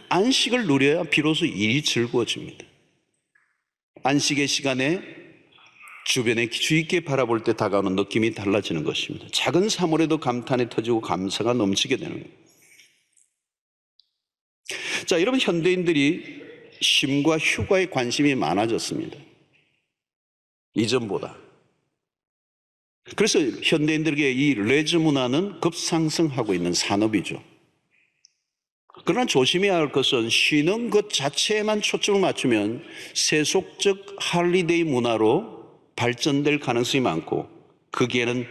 안식을 누려야 비로소 일이 즐거워집니다. 안식의 시간에 주변에 주의 있게 바라볼 때 다가오는 느낌이 달라지는 것입니다. 작은 사물에도 감탄이 터지고 감사가 넘치게 되는 거예요. 자, 여러분, 현대인들이 쉼과 휴가에 관심이 많아졌습니다. 이전보다. 그래서 현대인들에게 이 레저 문화는 급상승하고 있는 산업이죠. 그러나 조심해야 할 것은 쉬는 것 자체에만 초점을 맞추면 세속적 할리데이 문화로 발전될 가능성이 많고 거기에는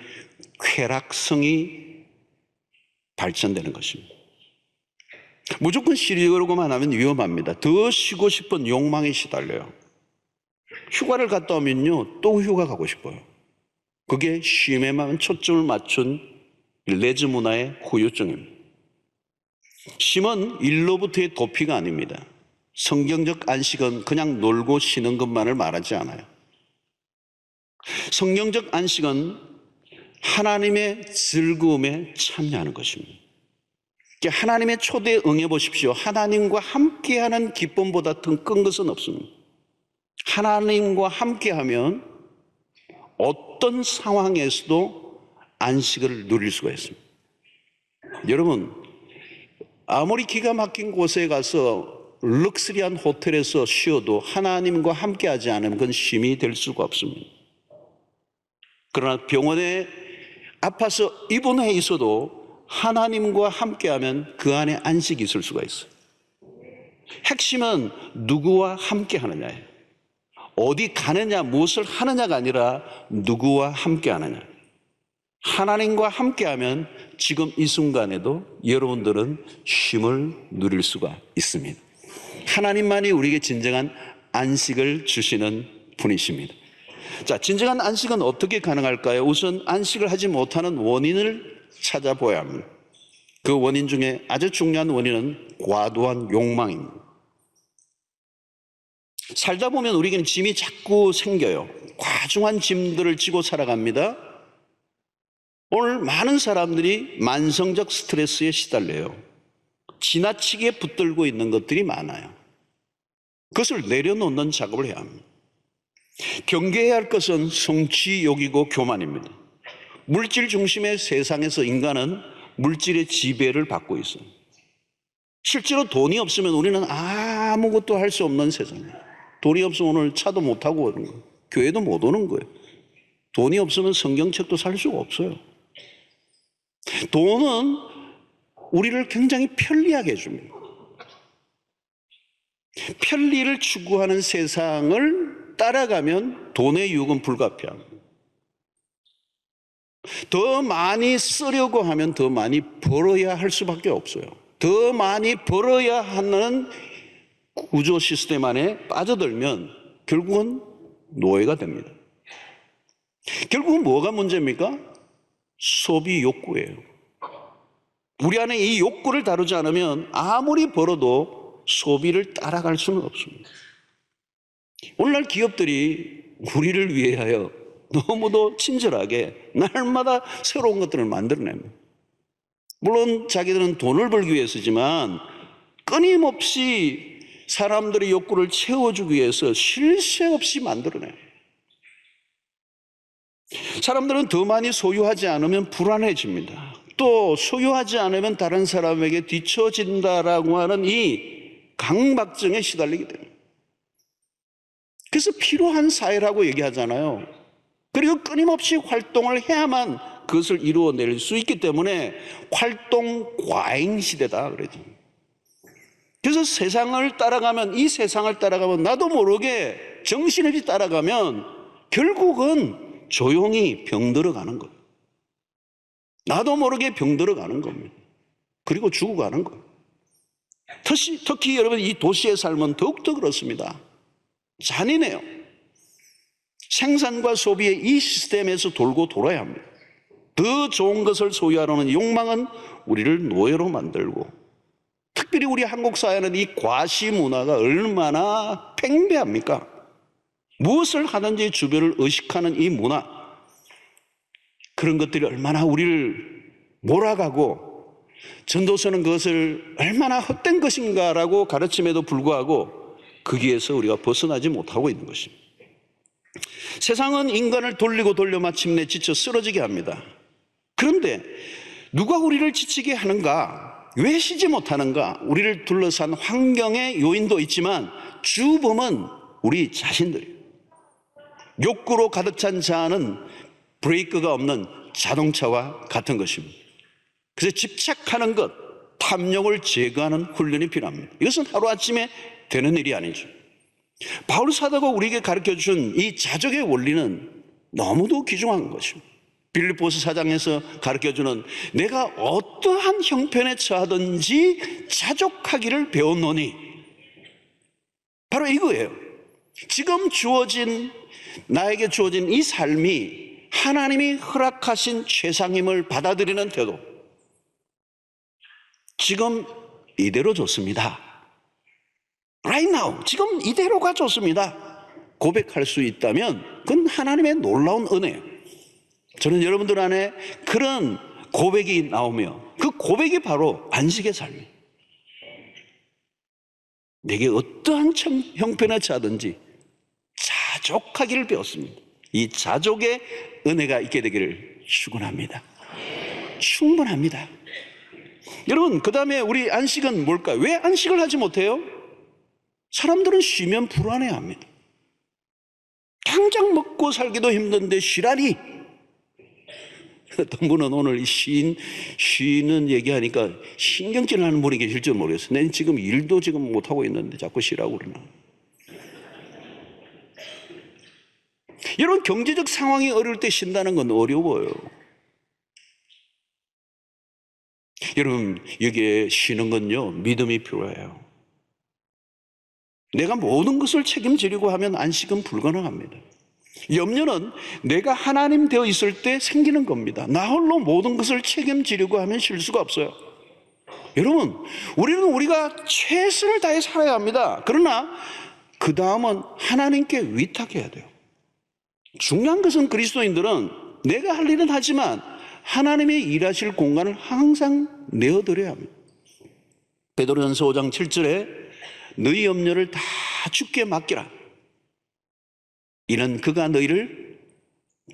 쾌락성이 발전되는 것입니다. 무조건 쉬려고만 하면 위험합니다. 더 쉬고 싶은 욕망에 시달려요. 휴가를 갔다 오면요, 또 휴가 가고 싶어요. 그게 쉼에만 초점을 맞춘 레저 문화의 후유증입니다. 쉼은 일로부터의 도피가 아닙니다. 성경적 안식은 그냥 놀고 쉬는 것만을 말하지 않아요. 성경적 안식은 하나님의 즐거움에 참여하는 것입니다. 하나님의 초대에 응해보십시오. 하나님과 함께하는 기쁨보다 더 큰 것은 없습니다. 하나님과 함께하면 어떤 상황에서도 안식을 누릴 수가 있습니다. 여러분, 아무리 기가 막힌 곳에 가서 럭셔리한 호텔에서 쉬어도 하나님과 함께하지 않으면 그건 쉼이 될 수가 없습니다. 그러나 병원에 아파서 입원해 있어도 하나님과 함께하면 그 안에 안식이 있을 수가 있어요. 핵심은 누구와 함께하느냐예요. 어디 가느냐, 무엇을 하느냐가 아니라 누구와 함께하느냐. 하나님과 함께하면 지금 이 순간에도 여러분들은 쉼을 누릴 수가 있습니다. 하나님만이 우리에게 진정한 안식을 주시는 분이십니다. 자, 진정한 안식은 어떻게 가능할까요? 우선 안식을 하지 못하는 원인을 찾아봐야 합니다. 그 원인 중에 아주 중요한 원인은 과도한 욕망입니다. 살다 보면 우리에게는 짐이 자꾸 생겨요. 과중한 짐들을 지고 살아갑니다. 오늘 많은 사람들이 만성적 스트레스에 시달려요. 지나치게 붙들고 있는 것들이 많아요. 그것을 내려놓는 작업을 해야 합니다. 경계해야 할 것은 성취욕이고 교만입니다. 물질 중심의 세상에서 인간은 물질의 지배를 받고 있어요. 실제로 돈이 없으면 우리는 아무것도 할 수 없는 세상이에요. 돈이 없으면 오늘 차도 못 타고 오는 거예요. 교회도 못 오는 거예요. 돈이 없으면 성경책도 살 수가 없어요. 돈은 우리를 굉장히 편리하게 해줍니다. 편리를 추구하는 세상을 따라가면 돈의 유혹은 불가피합니다. 더 많이 쓰려고 하면 더 많이 벌어야 할 수밖에 없어요. 더 많이 벌어야 하는 구조 시스템 안에 빠져들면 결국은 노예가 됩니다. 결국은 뭐가 문제입니까? 소비 욕구예요. 우리 안에 이 욕구를 다루지 않으면 아무리 벌어도 소비를 따라갈 수는 없습니다. 오늘날 기업들이 우리를 위하여 너무도 친절하게 날마다 새로운 것들을 만들어냅니다. 물론 자기들은 돈을 벌기 위해서지만 끊임없이 사람들의 욕구를 채워주기 위해서 쉴 새 없이 만들어내요. 사람들은 더 많이 소유하지 않으면 불안해집니다. 또 소유하지 않으면 다른 사람에게 뒤처진다라고 하는 이 강박증에 시달리게 됩니다. 그래서 필요한 사회라고 얘기하잖아요. 그리고 끊임없이 활동을 해야만 그것을 이루어낼 수 있기 때문에 활동 과잉 시대다 그러죠. 그래서 이 세상을 따라가면 나도 모르게 정신없이 따라가면 결국은 조용히 병들어가는 거예요. 나도 모르게 병들어가는 겁니다. 그리고 죽어가는 거예요. 특히 여러분 이 도시의 삶은 더욱더 그렇습니다. 잔인해요. 생산과 소비의 이 시스템에서 돌고 돌아야 합니다. 더 좋은 것을 소유하려는 욕망은 우리를 노예로 만들고, 특별히 우리 한국 사회는 이 과시 문화가 얼마나 팽배합니까? 무엇을 하든지 주변을 의식하는 이 문화, 그런 것들이 얼마나 우리를 몰아가고, 전도서는 그것을 얼마나 헛된 것인가라고 가르침에도 불구하고 거기에서 우리가 벗어나지 못하고 있는 것입니다. 세상은 인간을 돌리고 돌려 마침내 지쳐 쓰러지게 합니다. 그런데 누가 우리를 지치게 하는가? 왜 쉬지 못하는가? 우리를 둘러싼 환경의 요인도 있지만 주범은 우리 자신들이에요. 욕구로 가득 찬 자아는 브레이크가 없는 자동차와 같은 것입니다. 그래서 집착하는 것, 탐욕을 제거하는 훈련이 필요합니다. 이것은 하루아침에 되는 일이 아니죠. 바울 사도가 우리에게 가르쳐준 이 자족의 원리는 너무도 귀중한 것입니다. 빌립보서 4장에서 가르쳐주는 내가 어떠한 형편에 처하든지 자족하기를 배웠노니, 바로 이거예요. 지금 나에게 주어진 이 삶이 하나님이 허락하신 최상임을 받아들이는 태도, 지금 이대로 좋습니다. Right now, 지금 이대로가 좋습니다. 고백할 수 있다면 그건 하나님의 놀라운 은혜예요. 저는 여러분들 안에 그런 고백이 나오며 그 고백이 바로 안식의 삶이에요. 내게 어떠한 형편에 처하든지 자족하기를 배웠습니다. 이 자족의 은혜가 있게 되기를 축원합니다. 충분합니다. 여러분, 그 다음에 우리 안식은 뭘까요? 왜 안식을 하지 못해요? 사람들은 쉬면 불안해합니다. 당장 먹고 살기도 힘든데 쉬라니. 어떤 분은 오늘 쉬는 얘기하니까 신경질 나는 분이 계실 줄 모르겠어요. 난 지금 일도 지금 못하고 있는데 자꾸 쉬라고 그러나. 여러분, 경제적 상황이 어려울 때 쉰다는 건 어려워요. 여러분, 여기에 쉬는 건요, 믿음이 필요해요. 내가 모든 것을 책임지려고 하면 안식은 불가능합니다. 염려는 내가 하나님 되어 있을 때 생기는 겁니다. 나 홀로 모든 것을 책임지려고 하면 쉴 수가 없어요. 여러분, 우리가 최선을 다해 살아야 합니다. 그러나 그 다음은 하나님께 위탁해야 돼요. 중요한 것은 그리스도인들은 내가 할 일은 하지만 하나님의 일하실 공간을 항상 내어드려야 합니다. 베드로전서 5장 7절에 너희 염려를 다 주께 맡기라. 이는 그가 너희를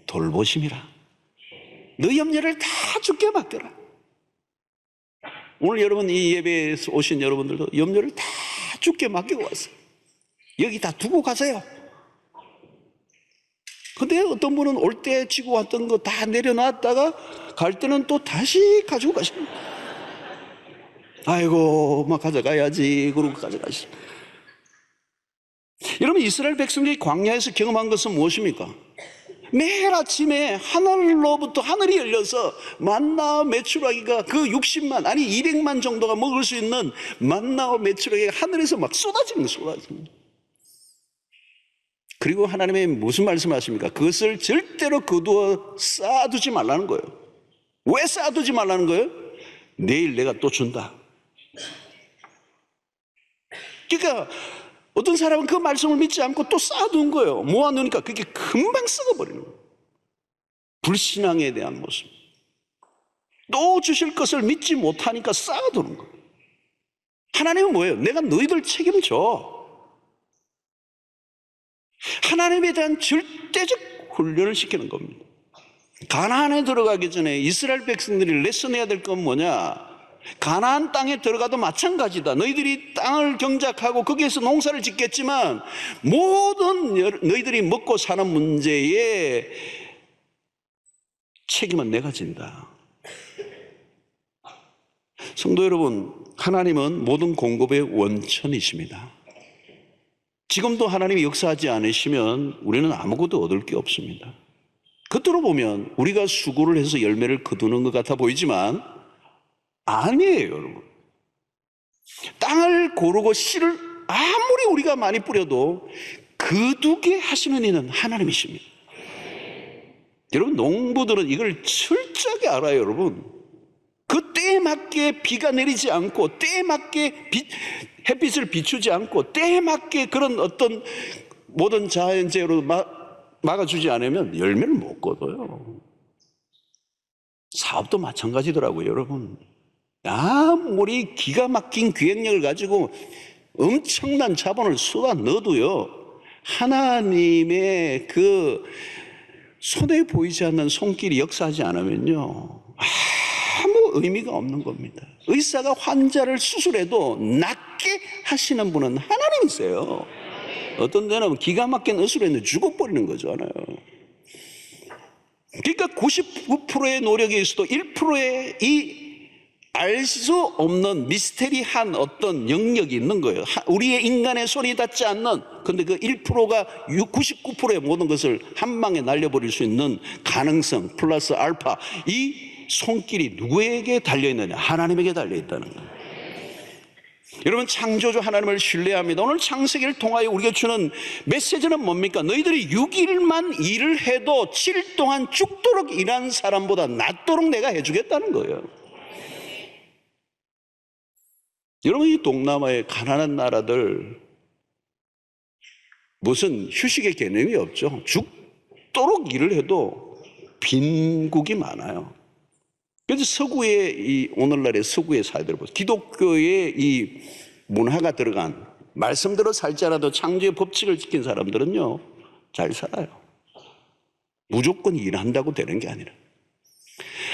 돌보심이라. 너희 염려를 다 주께 맡겨라. 오늘 여러분 이 예배에 오신 여러분들도 염려를 다 주께 맡기고 왔어요. 여기 다 두고 가세요. 근데 어떤 분은 올 때 지고 왔던 거 다 내려놨다가 갈 때는 또 다시 가지고 가십니다. 아이고, 막 가져가야지. 그러고 가져가시. 여러분, 이스라엘 백성들이 광야에서 경험한 것은 무엇입니까? 매일 아침에 하늘이 열려서 만나와 메추라기가 그 60만, 아니 200만 정도가 먹을 수 있는 만나와 메추라기가 하늘에서 막 쏟아지는 거예요. 그리고 하나님이 무슨 말씀하십니까? 그것을 절대로 거두어 쌓아두지 말라는 거예요. 왜 쌓아두지 말라는 거예요? 내일 내가 또 준다. 그러니까 어떤 사람은 그 말씀을 믿지 않고 또 쌓아둔 거예요. 모아놓으니까 그게 금방 썩어버리는 거예요. 불신앙에 대한 모습. 또 주실 것을 믿지 못하니까 쌓아두는 거예요. 하나님은 뭐예요? 내가 너희들 책임져. 하나님에 대한 절대적 훈련을 시키는 겁니다. 가나안에 들어가기 전에 이스라엘 백성들이 레슨해야 될 건 뭐냐? 가나안 땅에 들어가도 마찬가지다. 너희들이 땅을 경작하고 거기에서 농사를 짓겠지만 모든 너희들이 먹고 사는 문제에 책임은 내가 진다. 성도 여러분, 하나님은 모든 공급의 원천이십니다. 지금도 하나님이 역사하지 않으시면 우리는 아무것도 얻을 게 없습니다. 겉으로 보면 우리가 수고를 해서 열매를 거두는 것 같아 보이지만 아니에요, 여러분. 땅을 고르고 씨를 아무리 우리가 많이 뿌려도 거두게 하시는 이는 하나님이십니다. 여러분, 농부들은 이걸 철저하게 알아요, 여러분. 그 때에 맞게 비가 내리지 않고, 때에 맞게 햇빛을 비추지 않고, 때에 맞게 그런 어떤 모든 자연재해로 막아주지 않으면 열매를 못 거둬요. 사업도 마찬가지더라고요, 여러분. 아무리 기가 막힌 기획력을 가지고 엄청난 자본을 쏟아 넣어도요, 하나님의 그 손에 보이지 않는 손길이 역사하지 않으면요, 아무 의미가 없는 겁니다. 의사가 환자를 수술해도 낫게 하시는 분은 하나님이세요. 어떤 데는 기가 막힌 의술했는데 죽어버리는 거잖아요. 그러니까 99%의 노력에 있어도 1%의 이 알 수 없는 미스테리한 어떤 영역이 있는 거예요. 우리의 인간의 손이 닿지 않는, 근데 그 1%가 99%의 모든 것을 한 방에 날려버릴 수 있는 가능성 플러스 알파, 이 손길이 누구에게 달려있느냐? 하나님에게 달려있다는 거예요. 여러분, 창조주 하나님을 신뢰합니다. 오늘 창세기를 통하여 우리가 주는 메시지는 뭡니까? 너희들이 6일만 일을 해도 7일 동안 죽도록 일한 사람보다 낫도록 내가 해주겠다는 거예요. 여러분, 이 동남아의 가난한 나라들 무슨 휴식의 개념이 없죠. 죽도록 일을 해도 빈국이 많아요. 그래서 서구의 오늘날의 서구의 사회들 보세요. 기독교의 이 문화가 들어간, 말씀대로 살지 않아도 창조의 법칙을 지킨 사람들은요, 잘 살아요. 무조건 일한다고 되는 게 아니라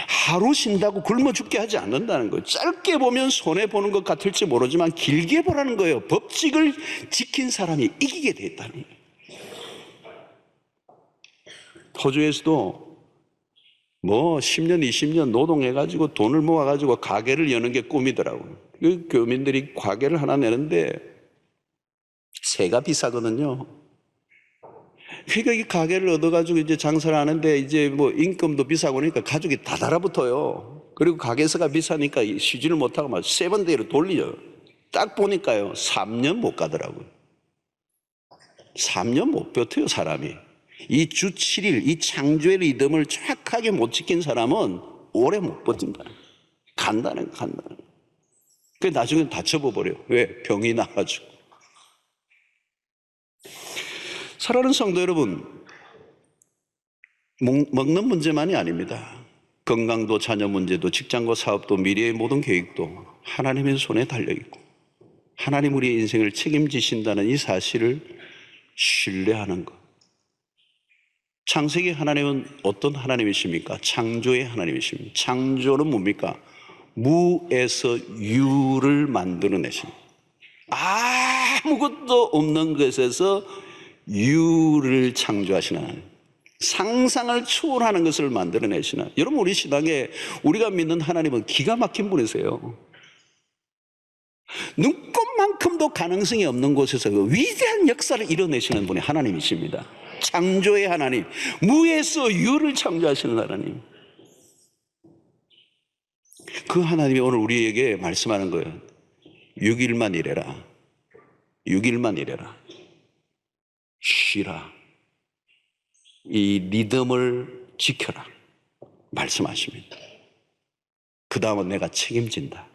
하루 쉰다고 굶어 죽게 하지 않는다는 거예요. 짧게 보면 손해보는 것 같을지 모르지만 길게 보라는 거예요. 법칙을 지킨 사람이 이기게 돼 있다는 거예요. 호주에서도 뭐 10년, 20년 노동해가지고 돈을 모아가지고 가게를 여는 게 꿈이더라고요. 그 교민들이 가게를 하나 내는데 세가 비싸거든요. 그러니까 이 가게를 얻어가지고 이제 장사를 하는데 이제 뭐 임금도 비싸고 그러니까 가족이 다 달아붙어요. 그리고 가게세가 비싸니까 쉬지를 못하고 막 세번대로 돌리죠. 딱 보니까요, 3년 못 가더라고요. 3년 못 버텨요, 사람이. 이 주 7일, 이 창조의 리듬을 정확하게 못 지킨 사람은 오래 못 버틴다. 간다는. 그 나중에 다쳐버려요. 왜? 병이 나가지고. 사랑하는 성도 여러분, 먹는 문제만이 아닙니다. 건강도, 자녀 문제도, 직장과 사업도, 미래의 모든 계획도 하나님의 손에 달려있고 하나님 우리의 인생을 책임지신다는 이 사실을 신뢰하는 것. 창세기 하나님은 어떤 하나님이십니까? 창조의 하나님이십니다. 창조는 뭡니까? 무에서 유를 만들어내십니다. 아무것도 없는 것에서 유를 창조하시는 하나님, 상상을 초월하는 것을 만들어내시는, 여러분, 우리 신앙에 우리가 믿는 하나님은 기가 막힌 분이세요. 눈꼽만큼도 가능성이 없는 곳에서 그 위대한 역사를 이뤄내시는 분이 하나님이십니다. 창조의 하나님, 무에서 유를 창조하시는 하나님, 그 하나님이 오늘 우리에게 말씀하는 거예요. 6일만 일해라. 6일만 일해라. 쉬라. 이 리듬을 지켜라. 말씀하십니다. 그 다음은 내가 책임진다.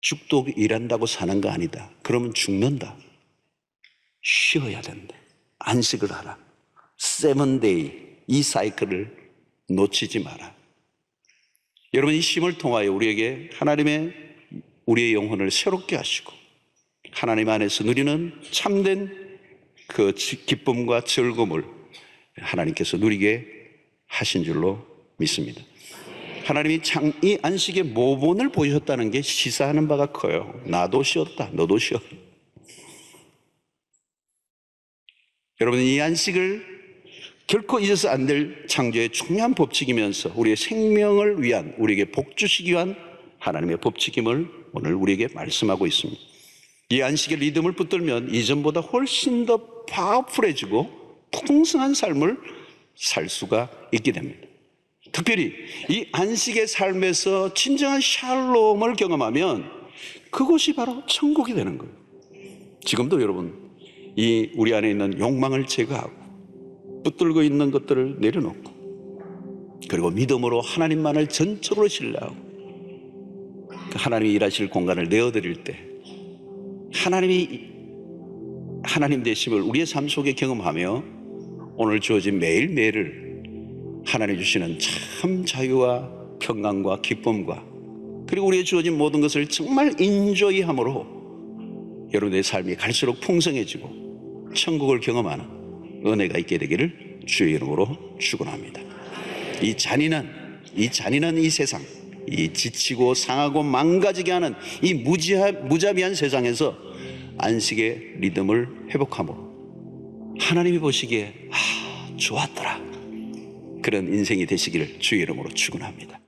죽도록 일한다고 사는 거 아니다. 그러면 죽는다. 쉬어야 된다. 안식을 하라. 세븐데이, 이 사이클을 놓치지 마라. 여러분, 이 쉼을 통하여 우리에게 하나님의 우리의 영혼을 새롭게 하시고 하나님 안에서 누리는 참된 그 기쁨과 즐거움을 하나님께서 누리게 하신 줄로 믿습니다. 하나님이 이 안식의 모본을 보셨다는 게 시사하는 바가 커요. 나도 쉬었다. 너도 쉬어. 여러분, 이 안식을 결코 잊어서 안 될 창조의 중요한 법칙이면서 우리의 생명을 위한, 우리에게 복 주시기 위한 하나님의 법칙임을 오늘 우리에게 말씀하고 있습니다. 이 안식의 리듬을 붙들면 이전보다 훨씬 더 파워풀해지고 풍성한 삶을 살 수가 있게 됩니다. 특별히 이 안식의 삶에서 진정한 샬롬을 경험하면 그것이 바로 천국이 되는 거예요. 지금도 여러분, 이 우리 안에 있는 욕망을 제거하고 붙들고 있는 것들을 내려놓고, 그리고 믿음으로 하나님만을 전적으로 신뢰하고 하나님이 일하실 공간을 내어드릴 때 하나님 되심을 우리의 삶 속에 경험하며 오늘 주어진 매일매일을 하나님 주시는 참 자유와 평강과 기쁨과, 그리고 우리의 주어진 모든 것을 정말 인조이함으로 여러분의 삶이 갈수록 풍성해지고 천국을 경험하는 은혜가 있게 되기를 주의 이름으로 축원합니다. 이 잔인한 이 세상, 이 지치고 상하고 망가지게 하는 이 무자비한 세상에서 안식의 리듬을 회복함으로 하나님이 보시기에 좋았더라, 그런 인생이 되시기를 주의 이름으로 축원합니다.